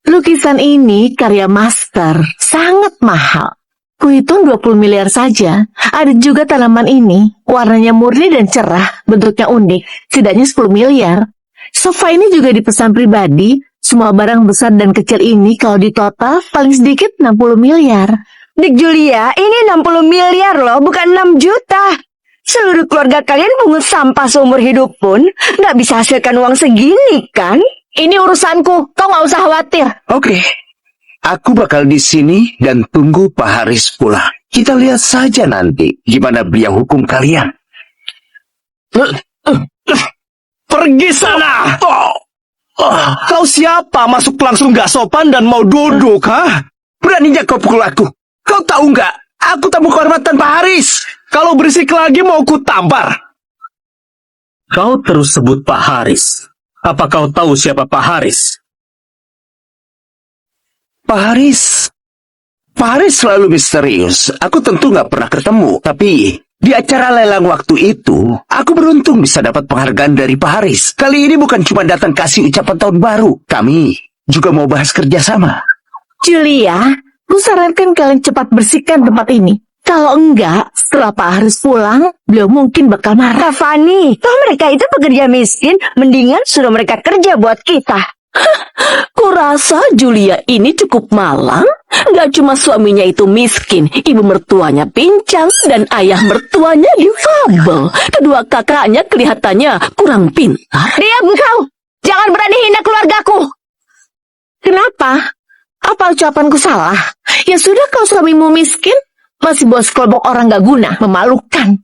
Lukisan ini karya master, sangat mahal. Kuhitung 20 miliar saja. Ada juga tanaman ini, warnanya murni dan cerah, bentuknya unik, setidaknya 10 miliar. Sofa ini juga dipesan pribadi. Semua barang besar dan kecil ini kalau ditotal paling sedikit 60 miliar. Dik Julia, ini 60 miliar loh, bukan 6 juta. Seluruh keluarga kalian pungut sampah seumur hidup pun nggak bisa hasilkan uang segini, kan? Ini urusanku, kau nggak usah khawatir. Oke. Aku bakal di sini dan tunggu Pak Haris pulang. Kita lihat saja nanti gimana beliau hukum kalian. Pergi sana! Kau siapa? Masuk langsung gak sopan dan mau duduk, ha? Beraninya kau pukul aku. Kau tahu nggak? Aku tamu kehormatan Pak Haris. Kalau berisik lagi mau ku tampar. Kau terus sebut Pak Haris. Apa kau tahu siapa Pak Haris? Pak Haris selalu misterius. Aku tentu nggak pernah ketemu. Tapi di acara lelang waktu itu, aku beruntung bisa dapat penghargaan dari Pak Haris. Kali ini bukan cuma datang kasih ucapan tahun baru. Kami juga mau bahas kerjasama. Julia, ku sarankan kalian cepat bersihkan tempat ini. Kalau enggak, setelah Pak Haris pulang, beliau mungkin bakal marah. Rafani, toh mereka itu pekerja miskin, mendingan suruh mereka kerja buat kita. Kurasa Julia ini cukup malang. Gak cuma suaminya itu miskin, ibu mertuanya pincang, dan ayah mertuanya difabel. Kedua kakaknya kelihatannya kurang pintar. Diam kau! Jangan berani hina keluargaku! Kenapa? Apa Apa ucapanku salah? Ya sudah, kau suamimu miskin, masih bawa sekelompok orang gak guna, memalukan.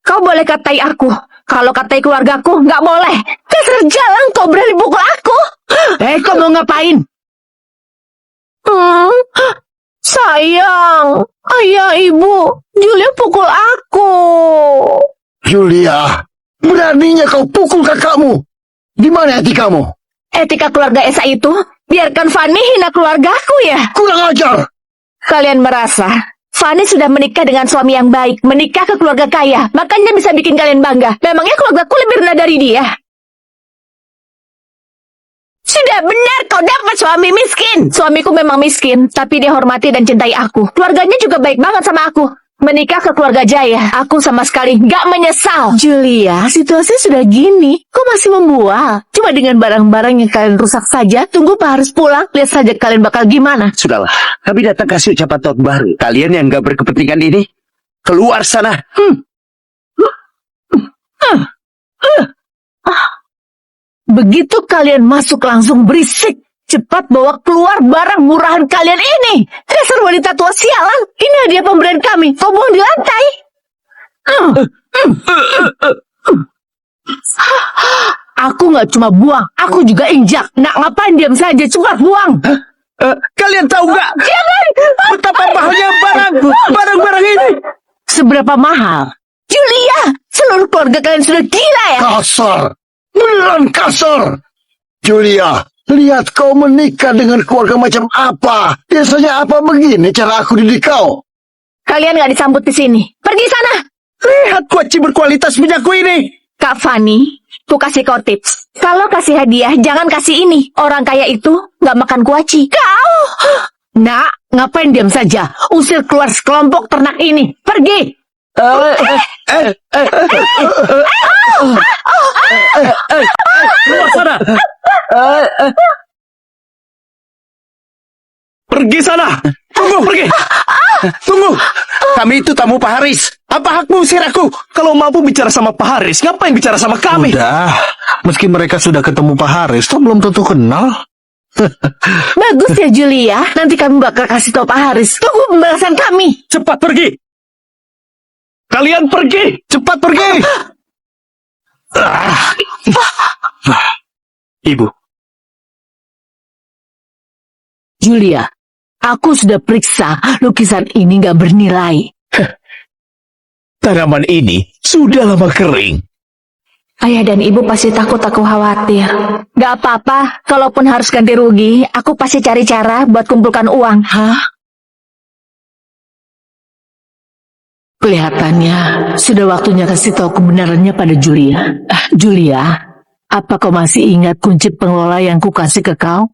Kau boleh katai aku. Kalau katai keluargaku, nggak boleh. Dasar jalan kau berani pukul aku. Kau mau ngapain? Sayang, ayah ibu, Julia pukul aku. Julia, beraninya kau pukul kakakmu. Di mana hati kamu? Etika keluarga Esa itu, biarkan Fanny hina keluargaku ya. Kurang ajar. Kalian merasa Fanny sudah menikah dengan suami yang baik, menikah ke keluarga kaya, makanya bisa bikin kalian bangga. Memangnya keluargaku lebih rendah dari dia? Sudah benar kau dapat suami miskin. Suamiku memang miskin, tapi dia hormati dan cintai aku. Keluarganya juga baik banget sama aku. Menikah ke keluarga Jaya, aku sama sekali gak menyesal. Julia, situasi sudah gini, kau masih membual. Cuma dengan barang-barang yang kalian rusak saja, tunggu Pak Haris pulang, lihat saja kalian bakal gimana. Sudahlah, kami datang kasih ucapan tahun baru. Kalian yang gak berkepentingan ini, keluar sana. Begitu kalian masuk langsung berisik. Cepat bawa keluar barang murahan kalian ini. Dasar wanita tua sialan. Ini hadiah pemberian kami. Kau buang di lantai. Aku nggak cuma buang, aku juga injak. Nak ngapain diam saja, cepat buang. Kalian tahu nggak Jangan. betapa mahalnya barang-barang ini? Seberapa mahal? Julia, seluruh keluarga kalian sudah gila ya? Kasar. Beneran kasar. Julia, lihat kau menikah dengan keluarga macam apa. Biasanya apa begini cara aku didik kau. Kalian nggak disambut di sini. Pergi sana. Lihat kuaci berkualitas minyaku ini. Kak Fanny, ku kasih kau tips. Kalau kasih hadiah, jangan kasih ini. Orang kaya itu nggak makan kuaci. Kau! Nak, ngapain diam saja? Usir keluar sekelompok ternak ini. Pergi! Keluar sana. Pergi sana. Tunggu, pergi. Tunggu. Kami itu tamu Pak Haris. Apa hakmu usir aku? Kalau mampu bicara sama Pak Haris, ngapain bicara sama kami? Udah, meski mereka sudah ketemu Pak Haris, toh belum tentu kenal. Bagus ya Julia. Nanti kami bakal kasih tau Pak Haris. Tunggu pembalasan kami. Cepat pergi. Kalian pergi! Cepat pergi! Ibu, Julia, aku sudah periksa. Lukisan ini nggak bernilai. tanaman ini sudah lama kering. Ayah dan ibu pasti takut aku khawatir. Gak apa-apa. Kalaupun harus ganti rugi, aku pasti cari cara buat kumpulkan uang. Hah? Kelihatannya sudah waktunya kasih tahu kebenarannya pada Julia. Julia, apa kau masih ingat kunci pengelola yang kukasih ke kau?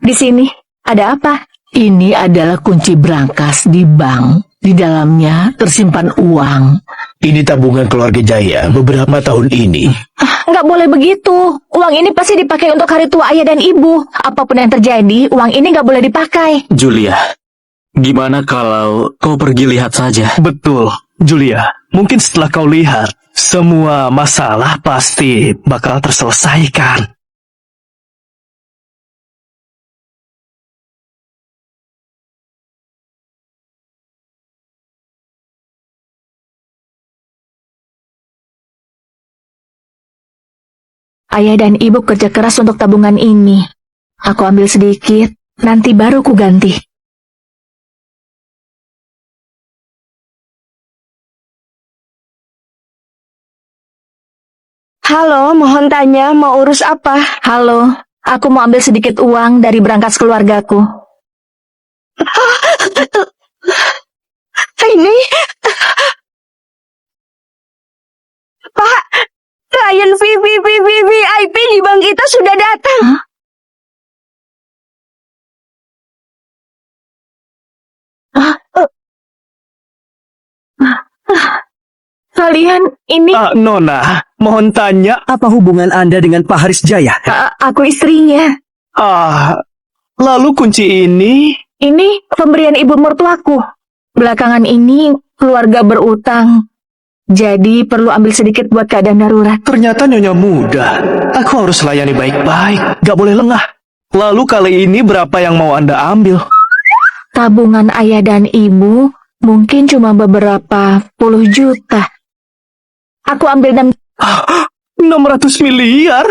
Di sini, ada apa? Ini adalah kunci brankas di bank. Di dalamnya tersimpan uang. Ini tabungan keluarga Jaya beberapa tahun ini. Nggak boleh begitu. Uang ini pasti dipakai untuk hari tua ayah dan ibu. Apapun yang terjadi, uang ini nggak boleh dipakai. Julia, gimana kalau kau pergi lihat saja? Betul, Julia. Mungkin setelah kau lihat, semua masalah pasti bakal terselesaikan. Ayah dan ibu kerja keras untuk tabungan ini. Aku ambil sedikit, nanti baru ku ganti. Halo, mohon tanya, mau urus apa? Halo, aku mau ambil sedikit uang dari berangkas keluargaku. Ini? Pak, klien VIP di bank kita sudah datang. Kalian ini... Nona, mohon tanya. Apa hubungan Anda dengan Pak Haris Jaya? Aku istrinya. Lalu kunci ini? Ini pemberian ibu mertuaku. Belakangan ini keluarga berutang. Jadi perlu ambil sedikit buat keadaan darurat. Ternyata Nyonya muda. Aku harus layani baik-baik. Gak boleh lengah. Lalu kali ini berapa yang mau Anda ambil? Tabungan ayah dan ibu mungkin cuma beberapa puluh juta. Aku ambil 600 miliar?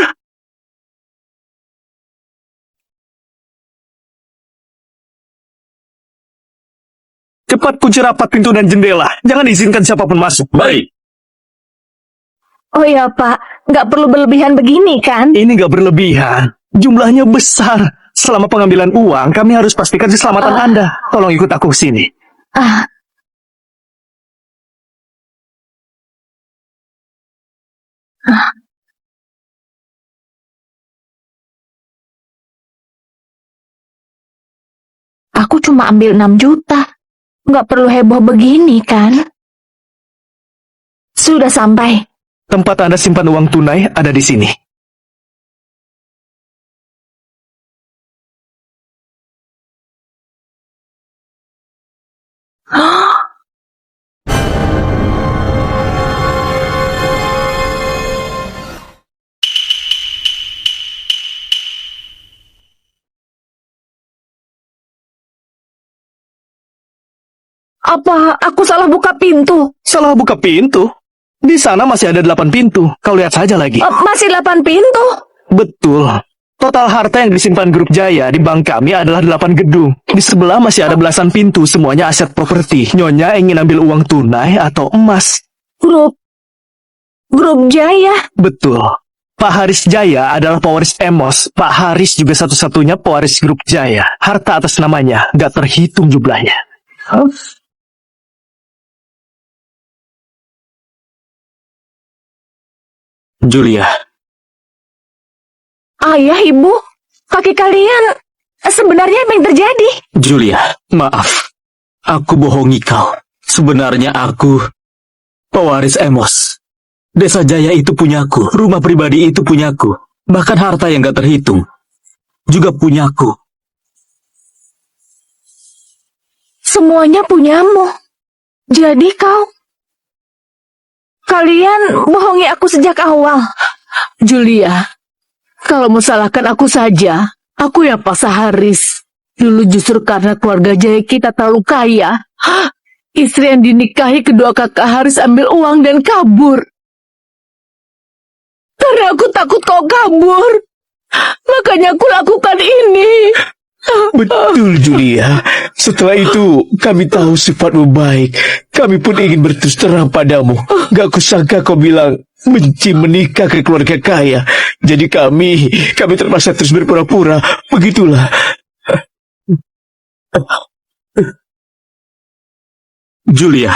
Cepat kunci rapat pintu dan jendela. Jangan izinkan siapapun masuk. Baik. Oh ya Pak, nggak perlu berlebihan begini kan? Ini gak berlebihan. Jumlahnya besar. Selama pengambilan uang, kami harus pastikan keselamatan Anda. Tolong ikut aku ke sini. Aku cuma ambil 6 juta. Nggak perlu heboh begini kan? Sudah sampai. Tempat Anda simpan uang tunai ada di sini. Apa aku salah buka pintu? Salah buka pintu? Di sana masih ada 8 pintu. Kau lihat saja lagi. Masih 8 pintu? Betul. Total harta yang disimpan Grup Jaya di bank kami adalah 8 gedung. Di sebelah masih ada belasan pintu, semuanya aset properti. Nyonya ingin ambil uang tunai atau emas? Grup Jaya? Betul. Pak Haris Jaya adalah pewaris Emos. Pak Haris juga satu-satunya pewaris Grup Jaya. Harta atas namanya gak terhitung jumlahnya. Julia, Ayah, ibu, kaki kalian sebenarnya apa yang terjadi? Julia, maaf. Aku bohongi kau. Sebenarnya aku pewaris Emos. Desa Jaya itu punyaku. Rumah pribadi itu punyaku. Bahkan harta yang gak terhitung juga punyaku. Semuanya punyamu. Jadi kalian bohongi aku sejak awal. Julia, kalau mau salahkan aku saja, aku yang paksa Haris. Dulu justru karena keluarga Jaya kita terlalu kaya, istri yang dinikahi kedua kakak Haris ambil uang dan kabur. Karena aku takut kau kabur, makanya aku lakukan ini. Betul, Julia. Setelah itu, kami tahu sifatmu baik. Kami pun ingin berterus terang padamu. Gak kusangka kau bilang benci menikah ke keluarga kaya. Jadi kami terpaksa terus berpura-pura. Begitulah. Julia,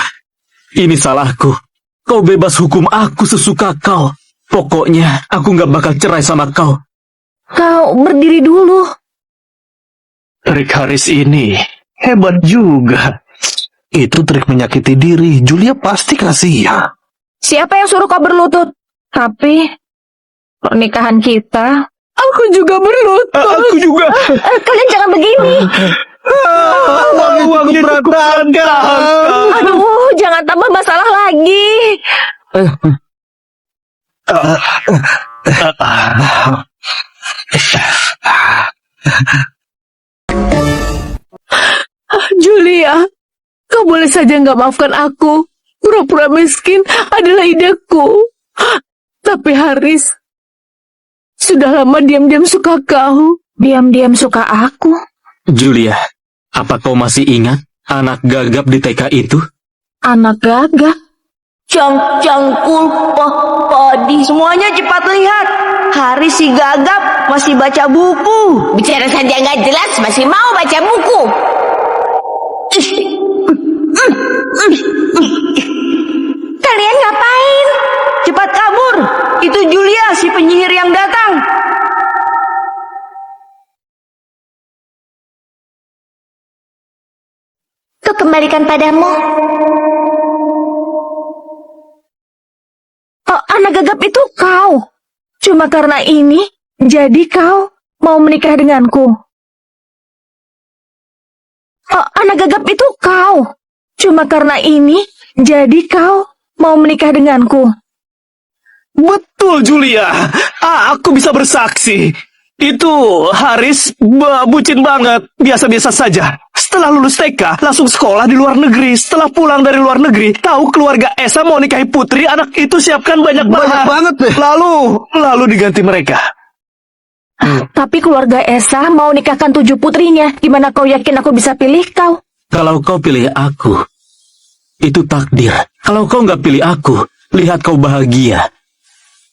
ini salahku. Kau bebas hukum aku sesuka kau. Pokoknya, aku gak bakal cerai sama kau. Kau berdiri dulu. Trik Haris ini hebat juga. Itu trik menyakiti diri. Julia pasti kasihan. Siapa yang suruh kau berlutut? Tapi pernikahan kita, Aku juga berlutut. Aku juga. kalian jangan begini. Uangnya berantakan. Aduh, jangan tambah masalah lagi. Julia, kau boleh saja nggak maafkan aku. Pura-pura miskin adalah ideku. Tapi Haris sudah lama diam-diam suka kau. Diam-diam suka aku. Julia, apa kau masih ingat anak gagap di TK itu? Anak gagak. Cangkul, padi, semuanya cepat lihat. Haris si gagap masih baca buku. Bicara saja nggak jelas, masih mau baca buku. Kalian ngapain? Cepat kabur. Itu Julia si penyihir yang datang. Kukembalikan padamu. Oh, anak gagap itu kau. Cuma karena ini, jadi kau mau menikah denganku. Oh, anak gagap itu kau. Cuma karena ini, jadi kau mau menikah denganku. Betul, Julia. Aku bisa bersaksi. Itu Haris bucin banget. Biasa-biasa saja. Setelah lulus TK, langsung sekolah di luar negeri. Setelah pulang dari luar negeri, tahu keluarga Esa mau nikahi putri, anak itu siapkan banyak Banyak banget deh. Lalu diganti mereka. Tapi keluarga Esa mau nikahkan 7 putrinya. Gimana kau yakin aku bisa pilih kau? Kalau kau pilih aku, itu takdir. Kalau kau nggak pilih aku, lihat kau bahagia.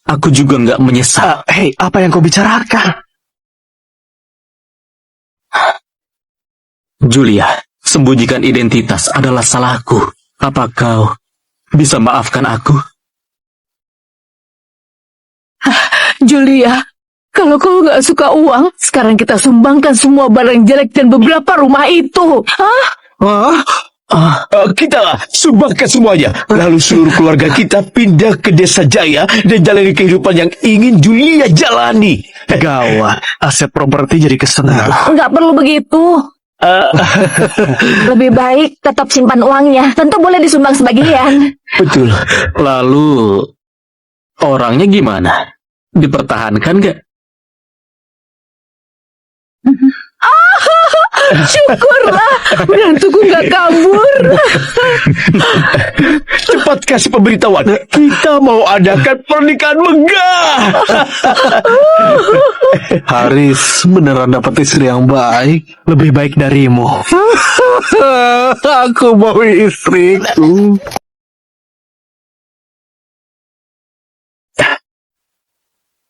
Aku juga nggak menyesal. Hei, apa yang kau bicarakan? Julia, sembunyikan identitas adalah salahku. Apa kau bisa maafkan aku? Julia, kalau kau nggak suka uang, sekarang kita sumbangkan semua barang jelek dan beberapa rumah itu. Kita sumbangkan semuanya. Lalu seluruh keluarga kita pindah ke desa Jaya dan jalani kehidupan yang ingin Julia jalani. Gawat, aset properti jadi kesenangan. Nggak perlu begitu. Lebih baik tetap simpan uangnya. Tentu boleh disumbang sebagian. Betul. Lalu, orangnya gimana? Dipertahankan nggak? Syukurlah, menantuku nggak kabur. Cepat kasih pemberitahuan. Kita mau adakan pernikahan megah. Haris beneran dapat istri yang baik, lebih baik darimu. Aku mau istriku.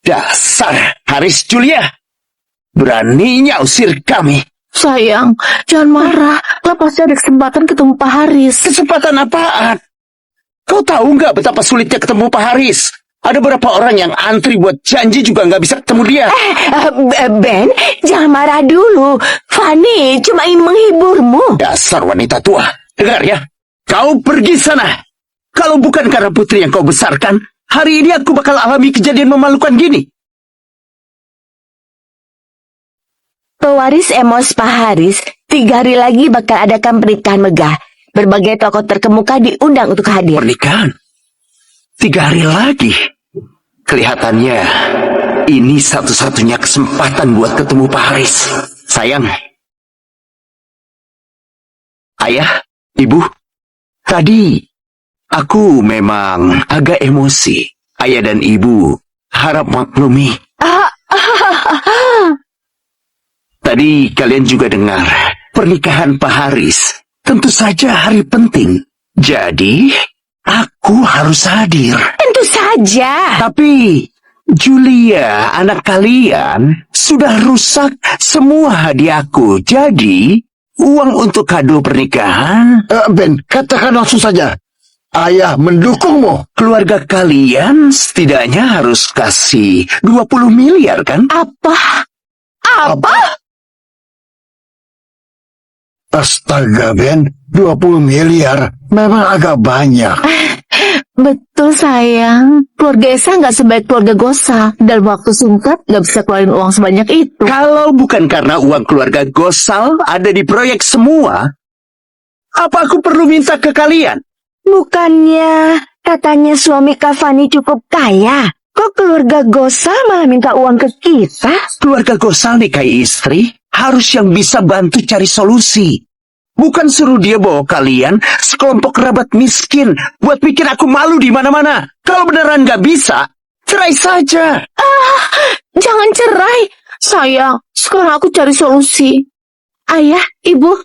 Dasar Haris Julia. Beraninya usir kami. Sayang, jangan marah. Lah pasti ada kesempatan ketemu Pak Haris. Kesempatan apaan? Kau tahu nggak betapa sulitnya ketemu Pak Haris? Ada beberapa orang yang antri buat janji juga nggak bisa ketemu dia. Ben, jangan marah dulu. Fanny cuma ingin menghiburmu. Dasar wanita tua. Dengar ya. Kau pergi sana. Kalau bukan karena putri yang kau besarkan, hari ini aku bakal alami kejadian memalukan gini. Pewaris Emos Pak Haris, 3 hari lagi bakal adakan pernikahan megah. Berbagai tokoh terkemuka diundang untuk hadir. Pernikahan? 3 hari lagi? Kelihatannya ini satu-satunya kesempatan buat ketemu Pak Haris. Sayang. Ayah, ibu, tadi aku memang agak emosi. Ayah dan ibu harap maklumi. Tadi kalian juga dengar, pernikahan Pak Haris tentu saja hari penting. Jadi, aku harus hadir. Tentu saja. Tapi, Julia, anak kalian, sudah rusak semua hadiahku. Jadi, uang untuk kado pernikahan, Ben, katakan langsung saja. Ayah mendukungmu. keluarga kalian setidaknya harus kasih 20 miliar kan? Apa? Astaga, Ben. 20 miliar. Memang agak banyak. Betul sayang. Keluarga Esa nggak sebaik keluarga Gosa. Dalam waktu singkat nggak bisa keluarin uang sebanyak itu. Kalau bukan karena uang keluarga Gosal ada di proyek semua, apa aku perlu minta ke kalian? Bukannya katanya suami Kak Fanny cukup kaya. Kok keluarga Gosa malah minta uang ke kita? Keluarga Gosal nikahi istri harus yang bisa bantu cari solusi. Bukan suruh dia bawa kalian sekelompok kerabat miskin buat bikin aku malu di mana-mana. Kalau beneran nggak bisa, cerai saja. Jangan cerai. Sayang, sekarang aku cari solusi. Ayah, ibu,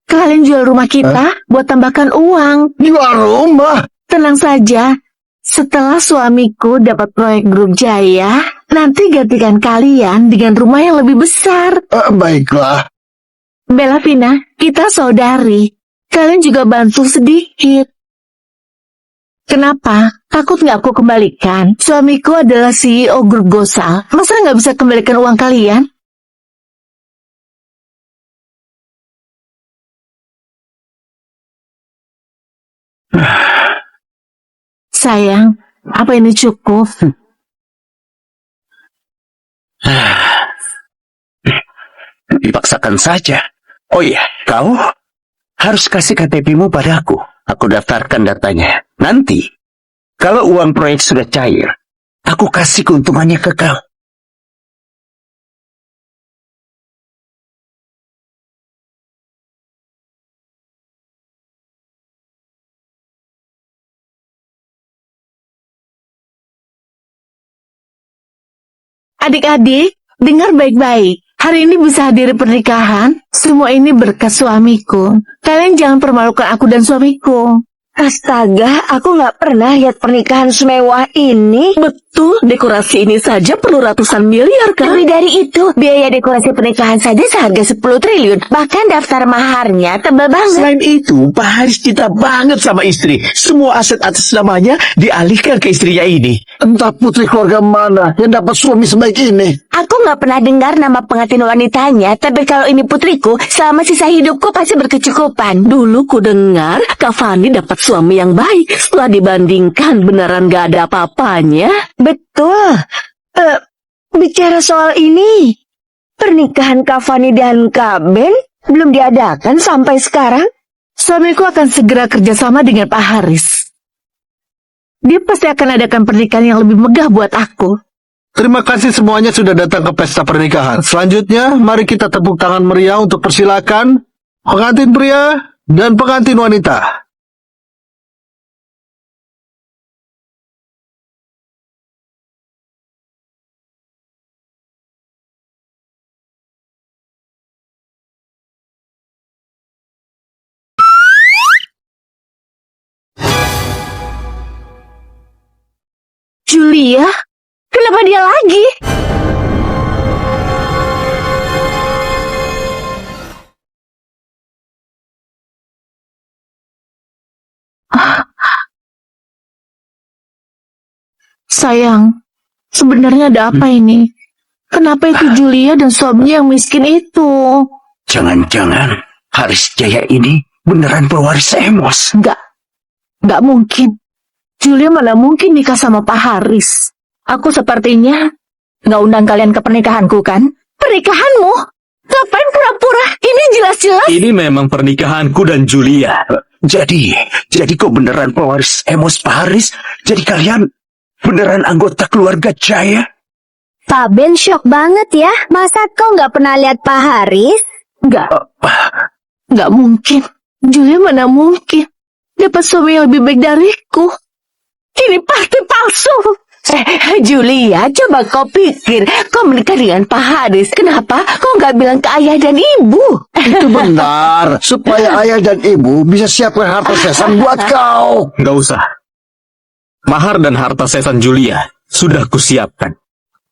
kalian jual rumah kita buat tambahkan uang. Jual rumah? Tenang saja. Setelah suamiku dapat proyek Grup Jaya, nanti gantikan kalian dengan rumah yang lebih besar. Baiklah. Bella Vina, kita saudari. Kalian juga bantu sedikit. Kenapa? Takut nggak aku kembalikan? Suamiku adalah CEO Grup Gosal. Masa nggak bisa kembalikan uang kalian? Sayang, apa ini cukup? Dipaksakan saja. Oh iya, kau harus kasih KTP-mu padaku. Aku daftarkan datanya. Nanti, Kalau uang proyek sudah cair, aku kasih keuntungannya ke kau. Adik-adik, dengar baik-baik. Hari ini bisa hadiri pernikahan. Semua ini berkat suamiku. Kalian jangan permalukan aku dan suamiku. Astaga, aku nggak pernah lihat pernikahan semewah ini. Betul, dekorasi ini saja perlu ratusan miliar kan? Lebih dari itu, biaya dekorasi pernikahan saja seharga 10 triliun. Bahkan daftar maharnya tebal banget. Selain itu, Pak Haris cinta banget sama istri. Semua aset atas namanya dialihkan ke istrinya ini. Entah putri keluarga mana yang dapat suami sebaik ini. Aku nggak pernah dengar nama pengantin wanitanya, tapi kalau ini putriku, selama sisa hidupku pasti berkecukupan. Dulu ku dengar Kak Fani dapat suami yang baik. Setelah dibandingkan, beneran gak ada apa-apanya. Betul. Bicara soal ini, pernikahan Kak Fani dan Kak Ben belum diadakan sampai sekarang. Suamiku akan segera kerjasama dengan Pak Haris. Dia pasti akan adakan pernikahan yang lebih megah buat aku. Terima kasih semuanya sudah datang ke pesta pernikahan. Selanjutnya, mari kita tepuk tangan meriah untuk persilakan pengantin pria dan pengantin wanita. Julia? Kenapa dia lagi? Sayang, sebenarnya ada apa ini? Kenapa itu Julia dan suaminya yang miskin itu? Jangan-jangan Haris Jaya ini beneran pewaris Emos. Nggak mungkin. Julia mana mungkin nikah sama Pak Haris. Aku sepertinya nggak undang kalian ke pernikahanku kan? Pernikahanmu? Ngapain pura-pura? Ini jelas-jelas. Ini memang pernikahanku dan Julia. Jadi kau beneran pewaris Emos Pak Haris? Jadi kalian beneran anggota keluarga Jaya? Pak Ben shock banget ya. Masa kau nggak pernah lihat Pak Haris? Nggak mungkin. Julia mana mungkin dapat suami yang lebih baik dariku. Ini pasti palsu. Julia, coba kau pikir, kau menikah dengan Pak Haris. Kenapa kau nggak bilang ke ayah dan ibu? Itu benar, supaya ayah dan ibu bisa siapkan harta sesan buat kau. Nggak usah. Mahar dan harta sesan Julia sudah kusiapkan.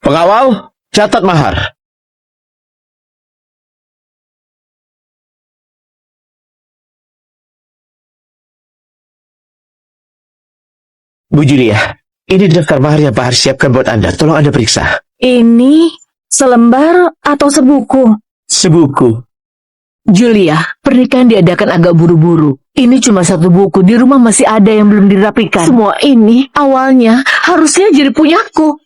Pengawal, catat mahar. Bu Julia, ini daftar mahar yang Pak Haris siapkan buat Anda. Tolong Anda periksa. Ini selembar atau sebuku? Sebuku. Julia, pernikahan diadakan agak buru-buru. Ini cuma satu buku, di rumah masih ada yang belum dirapikan. Semua ini awalnya harusnya jadi punyaku.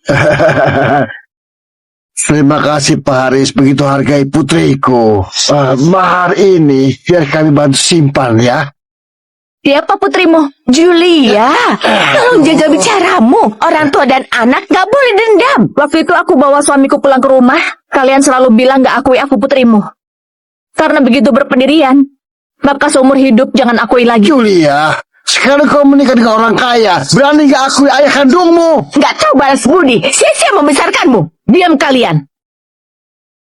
Terima kasih Pak Haris, begitu hargai putriku. Mahar ini biar kami bantu simpan ya. Siapa putrimu? Julia, tolong jaga bicaramu. Orang tua dan anak gak boleh dendam. Waktu itu aku bawa suamiku pulang ke rumah, kalian selalu bilang gak akui aku putrimu. Karena begitu berpendirian, maka seumur hidup jangan akui lagi. Julia, sekarang kau menikah dengan orang kaya, berani gak akui ayah kandungmu? Gak tahu balas budi, sia-sia membesarkanmu. Diam kalian.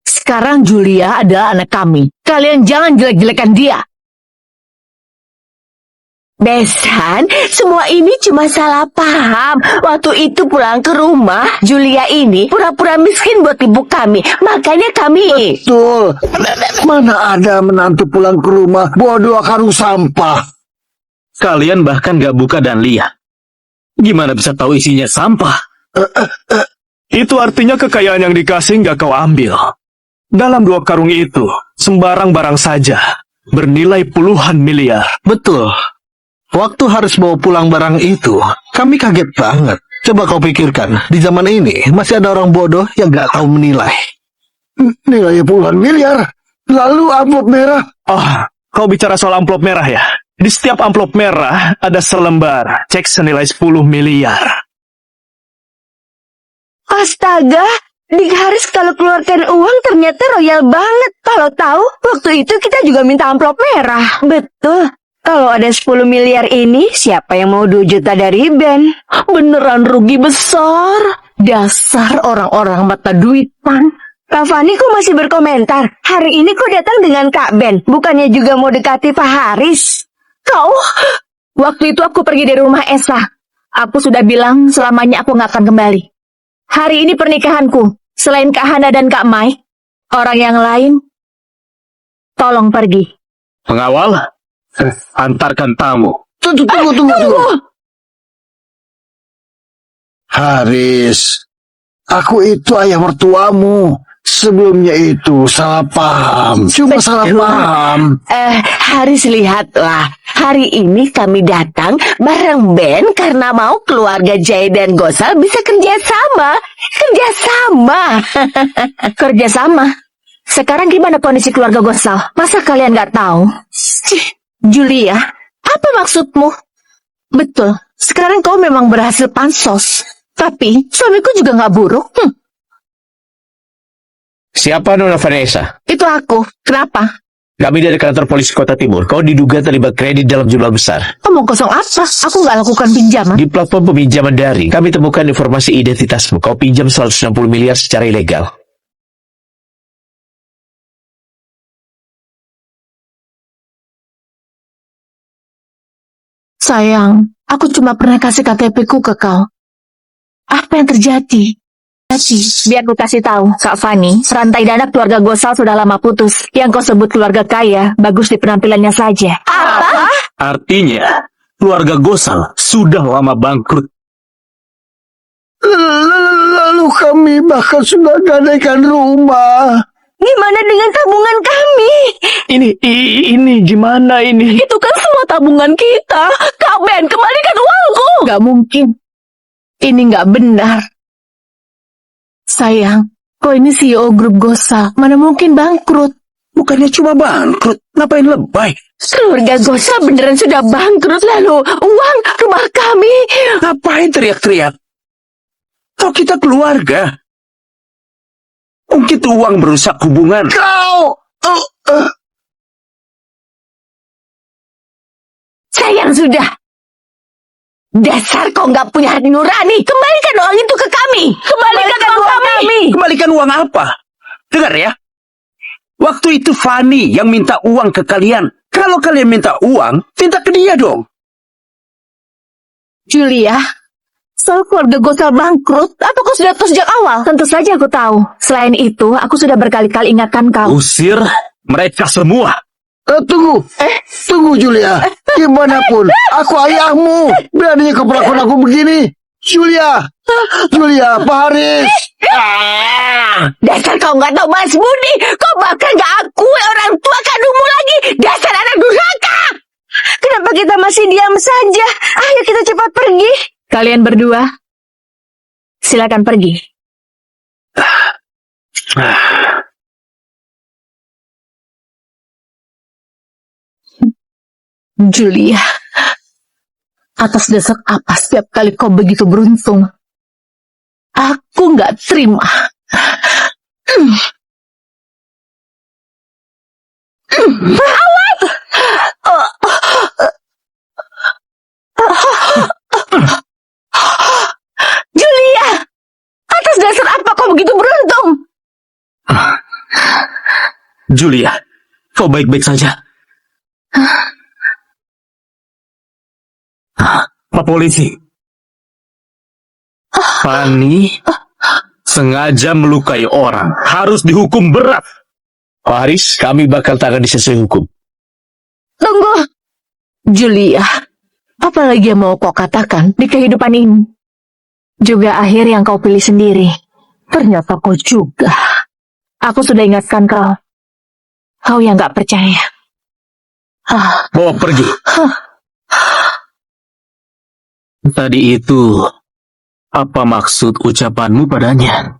Sekarang Julia adalah anak kami. Kalian jangan jelek-jelekan dia. Besan, semua ini cuma salah paham. Waktu itu pulang ke rumah, Julia ini pura-pura miskin buat ibu kami. Makanya kami... Betul. Mana ada menantu pulang ke rumah bawa 2 karung sampah. Kalian bahkan gak buka dan lihat. Gimana bisa tahu isinya sampah? Itu artinya kekayaan yang dikasih nggak kau ambil. Dalam 2 karung itu, sembarang barang saja, bernilai puluhan miliar. Betul. Waktu harus bawa pulang barang itu, kami kaget banget. Coba kau pikirkan, di zaman ini masih ada orang bodoh yang nggak tahu menilai. Nilainya puluhan miliar. Lalu amplop merah. Oh, kau bicara soal amplop merah ya? Di setiap amplop merah ada selembar cek senilai 10 miliar. Astaga, Dik Haris kalau keluarkan uang ternyata royal banget. Kalau tahu, waktu itu kita juga minta amplop merah. Betul. Kalau ada 10 miliar ini, siapa yang mau 2 juta dari Ben? Beneran rugi besar. Dasar orang-orang mata duitan. Kak Fani kok masih berkomentar? Hari ini kok datang dengan Kak Ben? Bukannya juga mau dekati Pak Haris? Kau, waktu itu aku pergi dari rumah Esa. Aku sudah bilang selamanya aku nggak akan kembali. Hari ini pernikahanku. Selain Kak Hana dan Kak Mai, orang yang lain, tolong pergi. Pengawal, antarkan tamu. Tunggu. Haris, aku itu ayah mertuamu. Sebelumnya itu salah paham. Cuma salah paham. Haris, lihatlah. Hari ini kami datang bareng Ben karena mau keluarga Jaya dan Gosal bisa kerjasama. Kerjasama. Sekarang gimana kondisi keluarga Gosal? Masa kalian nggak tahu? Julia, apa maksudmu? Betul, sekarang kau memang berhasil pansos. Tapi suamiku juga nggak buruk. Siapa Nona Vanessa? Itu aku. Kenapa? Kami dari kantor polisi Kota Timur. Kau diduga terlibat kredit dalam jumlah besar. Omong kosong apa? Aku nggak lakukan pinjaman. Di platform peminjaman daring, kami temukan informasi identitasmu. Kau pinjam 160 miliar secara ilegal. Sayang, aku cuma pernah kasih KTP-ku ke kau. Apa yang terjadi? Biar ku kasih tahu, Kak Fani, rantai dana keluarga Gosal sudah lama putus. Yang kau sebut keluarga kaya, bagus di penampilannya saja. Apa? Artinya, keluarga Gosal sudah lama bangkrut. Lalu kami bahkan sudah gadaikan rumah. Gimana dengan tabungan kami? Ini gimana ini? Itu kan semua tabungan kita. Kak Ben, kembalikan uangku. Gak mungkin. Ini gak benar. Sayang, kau ini CEO grup Gosal. Mana mungkin bangkrut. Bukannya cuma bangkrut, ngapain lebay? Keluarga Gosal beneran sudah bangkrut, lalu uang rumah kami. Ngapain teriak-teriak? Toh kita keluarga. Mungkin uang merusak hubungan. Kau! Sayang sudah. Dasar kau nggak punya hati nurani. Kembalikan uang itu ke kami. Kembalikan uang kami. Kembalikan uang apa? Dengar ya. Waktu itu Fani yang minta uang ke kalian. Kalau kalian minta uang, minta ke dia dong. Julia, soal keluarga Gosal bangkrut, apa kau sudah tahu sejak awal? Tentu saja aku tahu. Selain itu, aku sudah berkali-kali ingatkan kau. Usir mereka semua. Tunggu Julia. Gimana pun, aku ayahmu. Beraninya kau perlakuan aku begini. Julia, Pak Haris. Dasar kau nggak tahu Mas Budi. Kau bahkan nggak akui orang tua kandungmu lagi. Dasar anak durhaka. Kenapa kita masih diam saja? Ayo kita cepat pergi. Kalian berdua, silakan pergi. Julia, atas dasar apa setiap kali kau begitu beruntung? Aku nggak terima. Julia, atas dasar apa kau begitu beruntung? Julia, kau baik-baik saja. Pak polisi. Fani sengaja melukai orang. Harus dihukum berat. Pak Haris, kami bakal tangani sesuai hukum. Tunggu, Julia. Apa lagi yang mau kau katakan di kehidupan ini? Juga akhir yang kau pilih sendiri. Ternyata kau juga. Aku sudah ingatkan kau. Kau yang gak percaya. Bawa pergi. Tadi itu, apa maksud ucapanmu padanya?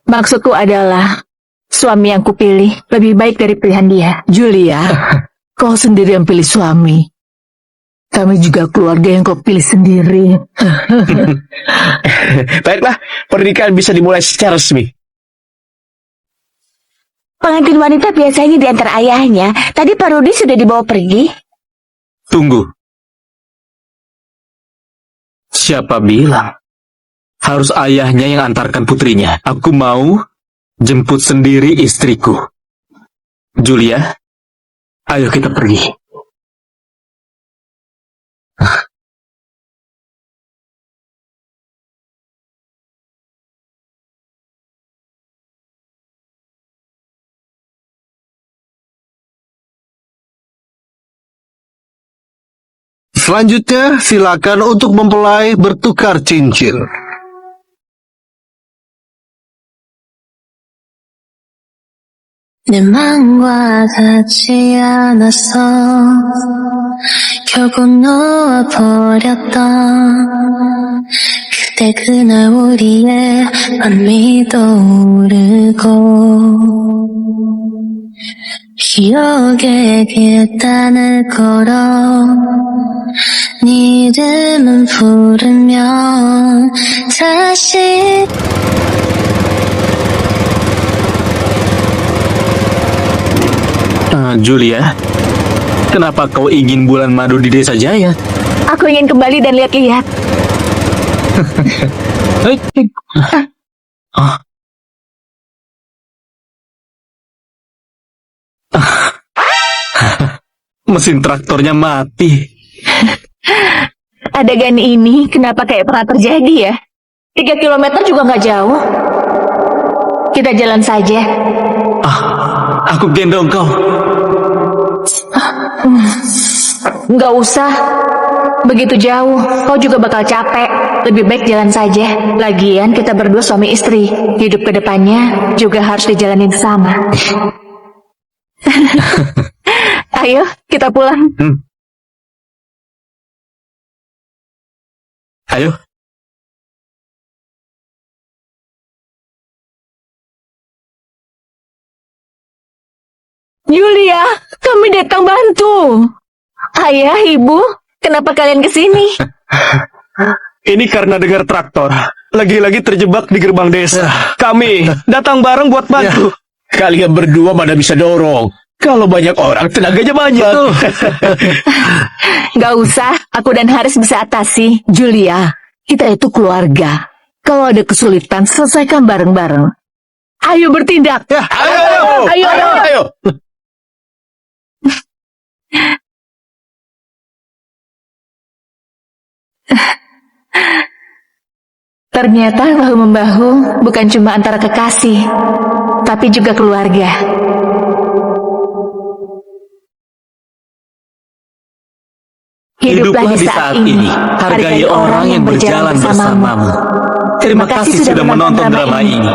Maksudku adalah, suami yang kupilih lebih baik dari pilihan dia. Julia, kau sendiri yang pilih suami. Kami juga keluarga yang kau pilih sendiri. Baiklah, pernikahan bisa dimulai secara resmi. Pengantin wanita biasanya diantar ayahnya. Tadi Pak Rudi sudah dibawa pergi. Tunggu. Siapa bilang harus ayahnya yang antarkan putrinya? Aku mau jemput sendiri istriku. Julia, ayo kita pergi. Selanjutnya, silakan untuk mempelai bertukar cincin. 내 맘과 같지 않았어 결국 놓아버렸던 그때 그날 우리의 맘이 떠오르고 기억의 계단을 걸어 네 이름은 부르면 다시 Julia, kenapa kau ingin bulan madu di desa Jaya? Aku ingin kembali dan lihat-lihat. Mesin traktornya mati. Adegan ini kenapa kayak pernah terjadi ya? 3 kilometer juga nggak jauh. Kita jalan saja. Aku gendong kau. Nggak usah. Begitu jauh, kau juga bakal capek. Lebih baik jalan saja. Lagian kita berdua suami istri. Hidup kedepannya juga harus dijalanin sama. Ayo, kita pulang. Ayo. Julia, kami datang bantu. Ayah, ibu, kenapa kalian kesini? Ini karena dengar traktor. Lagi-lagi terjebak di gerbang desa. Kami datang bareng buat bantu. Kalian berdua mana bisa dorong. Kalau banyak orang, tenaganya banyak. Gak usah, aku dan Haris bisa atasi. Julia, kita itu keluarga. Kalau ada kesulitan, selesaikan bareng-bareng. Ayo bertindak. Ayo. Ternyata bahu-membahu bukan cuma antara kekasih, tapi juga keluarga. Hiduplah di saat ini. Hargai orang yang berjalan bersamamu. Terima kasih sudah menonton drama ini.